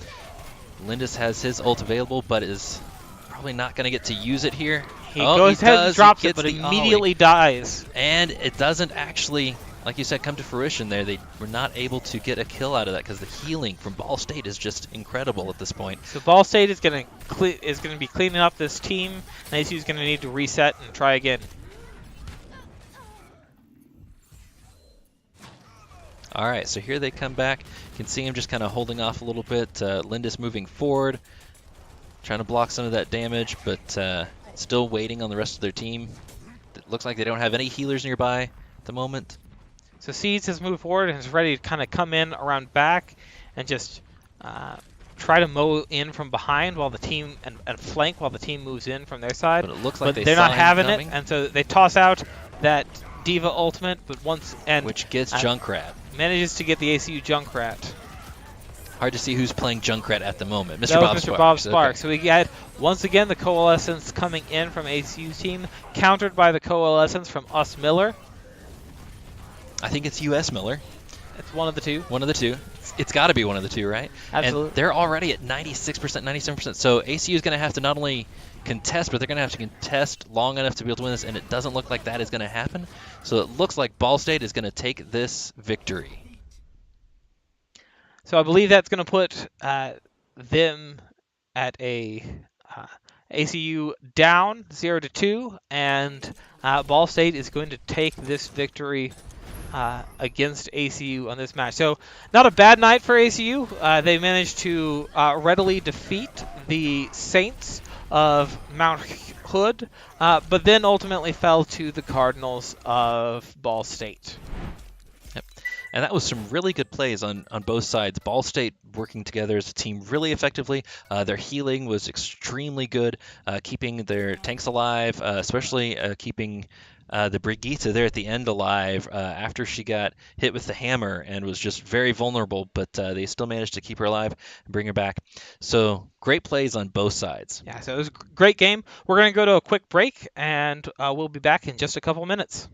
Lindis has his ult available, but is probably not going to get to use it here. He goes ahead and drops it, but the immediately dies. And it doesn't actually, like you said, come to fruition there. They were not able to get a kill out of that because the healing from Ball State is just incredible at this point. So Ball State is going to be cleaning up this team, and ACU is going to need to reset and try again. All right, so here they come back. You can see him just kind of holding off a little bit. Lindis moving forward, trying to block some of that damage, but still waiting on the rest of their team. It looks like they don't have any healers nearby at the moment. So Seeds has moved forward and is ready to kind of come in around back and just try to mow in from behind while the team and flank while the team moves in from their side. But it looks like they're not having it, and so they toss out that Diva ultimate, but which gets Junkrat. Manages to get the ACU Junkrat. Hard to see who's playing Junkrat at the moment. Mr. That Bob was Mr. Sparks. Bob Sparks. Okay. So we get, once again, the Coalescence coming in from ACU's team, countered by the Coalescence from Us Miller. I think it's US Miller. It's one of the two. One of the two. It's got to be one of the two, right? Absolutely. And they're already at 96%, 97%. So ACU is going to have to not only contest, but they're going to have to contest long enough to be able to win this, and it doesn't look like that is going to happen. So it looks like Ball State is going to take this victory. So I believe that's going to put them at a ACU down 0-2, and Ball State is going to take this victory against ACU on this match. So not a bad night for ACU. They managed to readily defeat the Saints of Mount Hood, but then ultimately fell to the Cardinals of Ball State. Yep. And that was some really good plays on both sides. Ball State working together as a team really effectively. Their healing was extremely good, keeping their tanks alive, especially keeping the Brigitte there at the end alive after she got hit with the hammer and was just very vulnerable, but they still managed to keep her alive and bring her back. So great plays on both sides. Yeah, so it was a great game. We're going to go to a quick break, and we'll be back in just a couple minutes.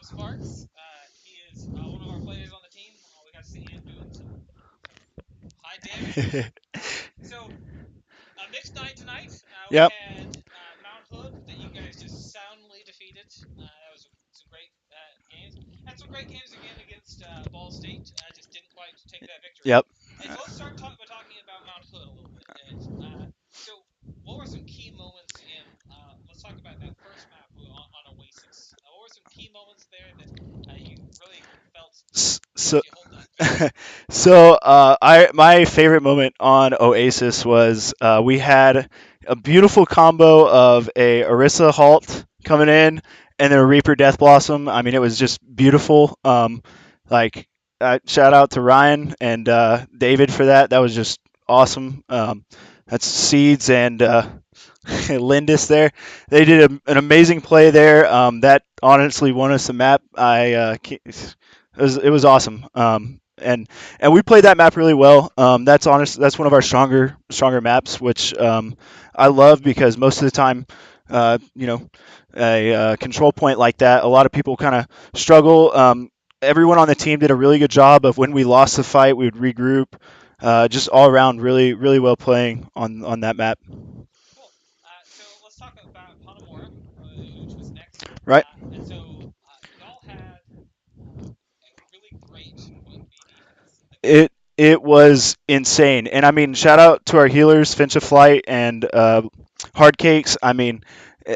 Sparks. He is one of our players on the team. We got to see him doing some high damage. So a mixed night tonight. We Yep. had Mount Hood that you guys just soundly defeated. That was some great games. Had some great games again against Ball State. Just didn't quite take that victory. Yep. And so let's start by talking about Mount Hood a little bit. So what were some key moments in? Let's talk about that first map on Oasis. What were some key moments there that you really felt So, helped you hold that victory? I my favorite moment on Oasis was we had a beautiful combo of a Orisa Halt coming in and then a Reaper Death Blossom. I mean, it was just beautiful. Like shout out to Ryan and David for that. That was just awesome. That's Seeds and Lindis there. They did an amazing play there. That honestly won us the map. It was awesome. And we played that map really well. That's honest. That's one of our stronger maps, which I love because most of the time, a control point like that, a lot of people kind of struggle. Everyone on the team did a really good job of when we lost the fight, we would regroup. Just all around, really well playing on that map. Cool. So let's talk about Hanamura, which was next. Right. And so y'all had a really great point B defense against. It was insane, and I mean, shout out to our healers, Finch of Flight and Hard Cakes. I mean,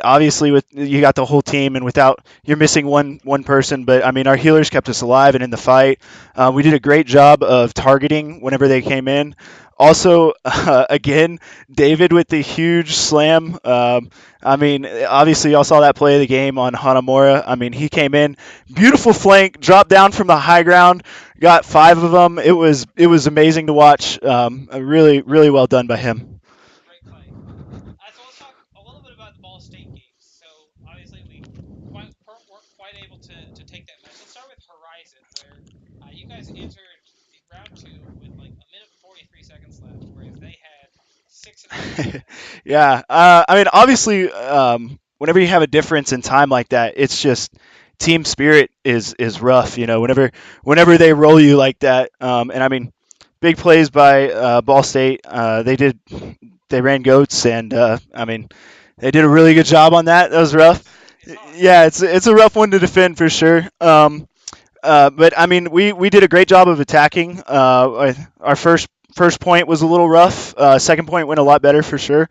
obviously with you got the whole team, and without you're missing one person, but I mean, our healers kept us alive and in the fight. We did a great job of targeting whenever they came in. Also, again, David with the huge slam. I mean, obviously, y'all saw that play of the game on Hanamura. I mean, he came in, beautiful flank, dropped down from the high ground, got 5 of them. It was amazing to watch. Really well done by him. Great fight. So let's talk a little bit about the Ball State games. So obviously we weren't quite able to take that match. Let's start with Horizon, where you guys entered the round two with like a minute and 43 seconds left, whereas they had 6.5 minutes. Yeah, I mean, obviously, whenever you have a difference in time like that, it's just team spirit is rough. Whenever they roll you like that, and I mean, big plays by Ball State. They ran goats, and I mean, they did a really good job on that. That was rough. It's hard. Yeah, it's a rough one to defend for sure. But I mean, we did a great job of attacking. Our first point was a little rough. Second point went a lot better for sure.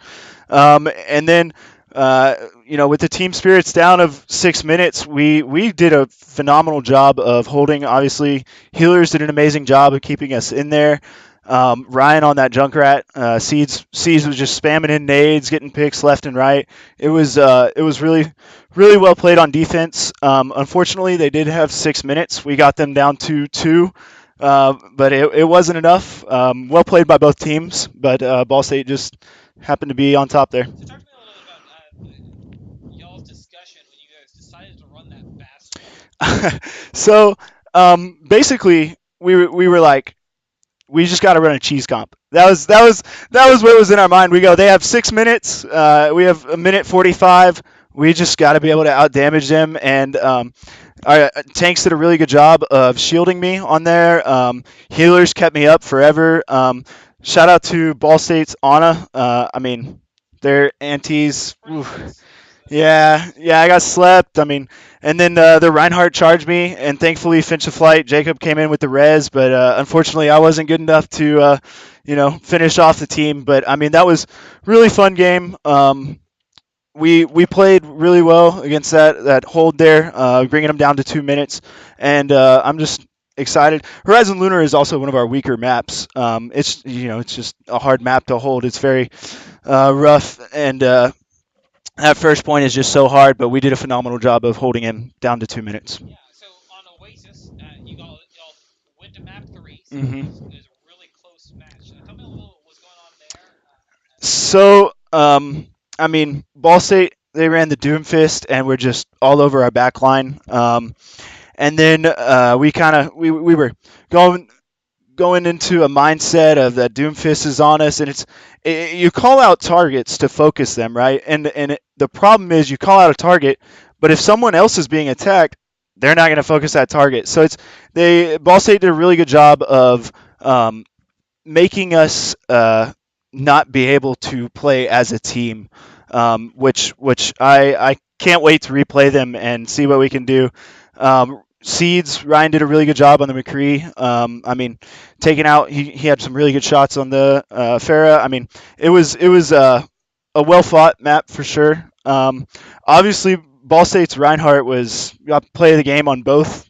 And then with the team spirits down of 6 minutes, we did a phenomenal job of holding. Obviously, healers did an amazing job of keeping us in there. Ryan on that Junkrat, Seeds was just spamming in nades, getting picks left and right. It was really well played on defense. Unfortunately, they did have 6 minutes. We got them down to 2. But it wasn't enough. Well played by both teams, but Ball State just happened to be on top there. So talk to me a little bit about y'all's discussion when you guys decided to run that fast start. So basically, we were like, we just got to run a cheese comp. That was what was in our mind. We go, they have 6 minutes. We have a minute 45. We just got to be able to out damage them, and our tanks did a really good job of shielding me on there. Healers kept me up forever. Shout out to Ball State's Anna. I mean, their antis. Yeah, I got slept. I mean, and then the Reinhardt charged me, and thankfully Finch of Flight Jacob came in with the res, but unfortunately I wasn't good enough to finish off the team. But I mean, that was really fun game. We played really well against that hold there, bringing them down to 2 minutes, and I'm just excited. Horizon Lunar is also one of our weaker maps. It's just a hard map to hold. It's very rough, and that first point is just so hard. But we did a phenomenal job of holding him down to 2 minutes. Yeah. So on Oasis, y'all went to map three, so hmm it was a really close match. Tell me a little what was going on there. So, I mean, Ball State, they ran the Doomfist and we're just all over our back line. And then we were going into a mindset of that Doomfist is on us, and you call out targets to focus them, right? And the problem is you call out a target, but if someone else is being attacked, they're not going to focus that target. So it's they Ball State did a really good job of um, making us not be able to play as a team, which I can't wait to replay them and see what we can do. Seeds Ryan did a really good job on the McCree. I mean, taking out he had some really good shots on the Farah. I mean, it was a well fought map for sure. Obviously, Ball State's Reinhardt was got play of the game on both.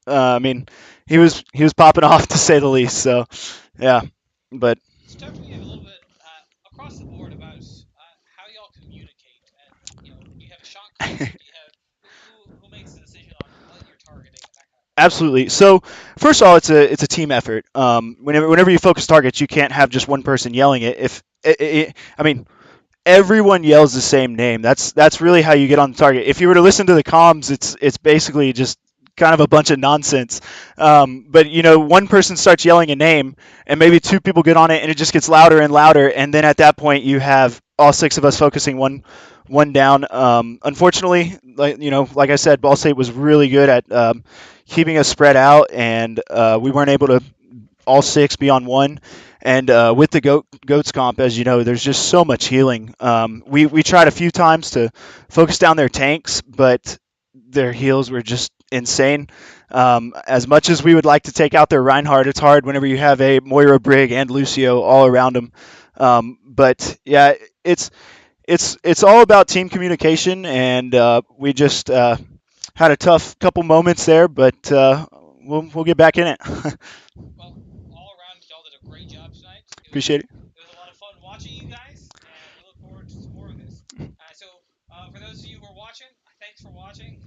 I mean, he was popping off to say the least. So yeah, but So talk to me a little bit across the board about how y'all communicate, and do you have a shot caller? Do you have who makes the decision on what you're targeting and that kind of thing? absolutely. So first of all, it's a team effort. Whenever you focus targets, you can't have just one person yelling it. If I mean, everyone yells the same name. That's really how you get on the target. If you were to listen to the comms, it's basically just kind of a bunch of nonsense. But one person starts yelling a name, and maybe two people get on it, and it just gets louder and louder. And then at that point, you have all six of us focusing one down. Unfortunately, like I said, Ball State was really good at keeping us spread out, and we weren't able to all six be on one. And with the goats comp, as you know, there's just so much healing. We tried a few times to focus down their tanks, but their heals were just insane. As much as we would like to take out their Reinhardt, it's hard whenever you have a Moira Brig and Lucio all around them. But yeah, it's all about team communication, and we just had a tough couple moments there, but we'll get back in it. Well, all around, y'all did a great job tonight. Appreciate it. It was a lot of fun watching you guys, and we look forward to some more of this. For those of you who are watching, thanks for watching.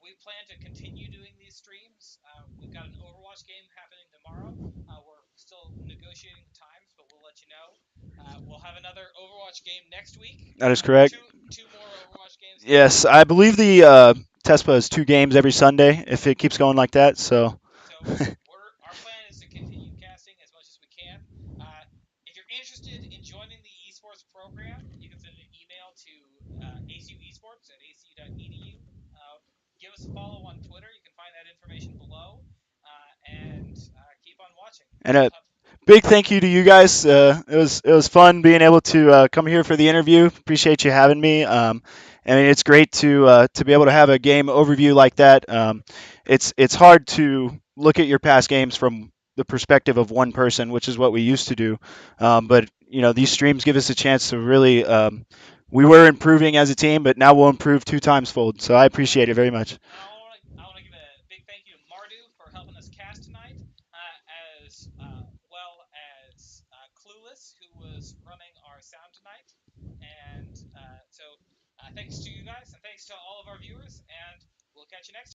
We plan to continue doing these streams. We've got an Overwatch game happening tomorrow. We're still negotiating the times, but we'll let you know. We'll have another Overwatch game next week. That is correct. Two more Overwatch games. Yes, I believe the TeSPA is 2 games every Sunday if it keeps going like that. So Our plan is to continue casting as much as we can. If you're interested in joining the esports program, you can send an email to ACU Esports at acu.edu. Give us a follow on Twitter. You can find that information below. And keep on watching. and a big thank you to you guys. It was fun being able to come here for the interview. Appreciate you having me. I mean, it's great to be able to have a game overview like that. It's hard to look at your past games from the perspective of one person, which is what we used to do. But these streams give us a chance to really. We were improving as a team, but now we'll improve 2 times fold. So I appreciate it very much. I want to give a big thank you to Mardu for helping us cast tonight, as well as Clueless, who was running our sound tonight. And thanks to you guys, and thanks to all of our viewers, and we'll catch you next time.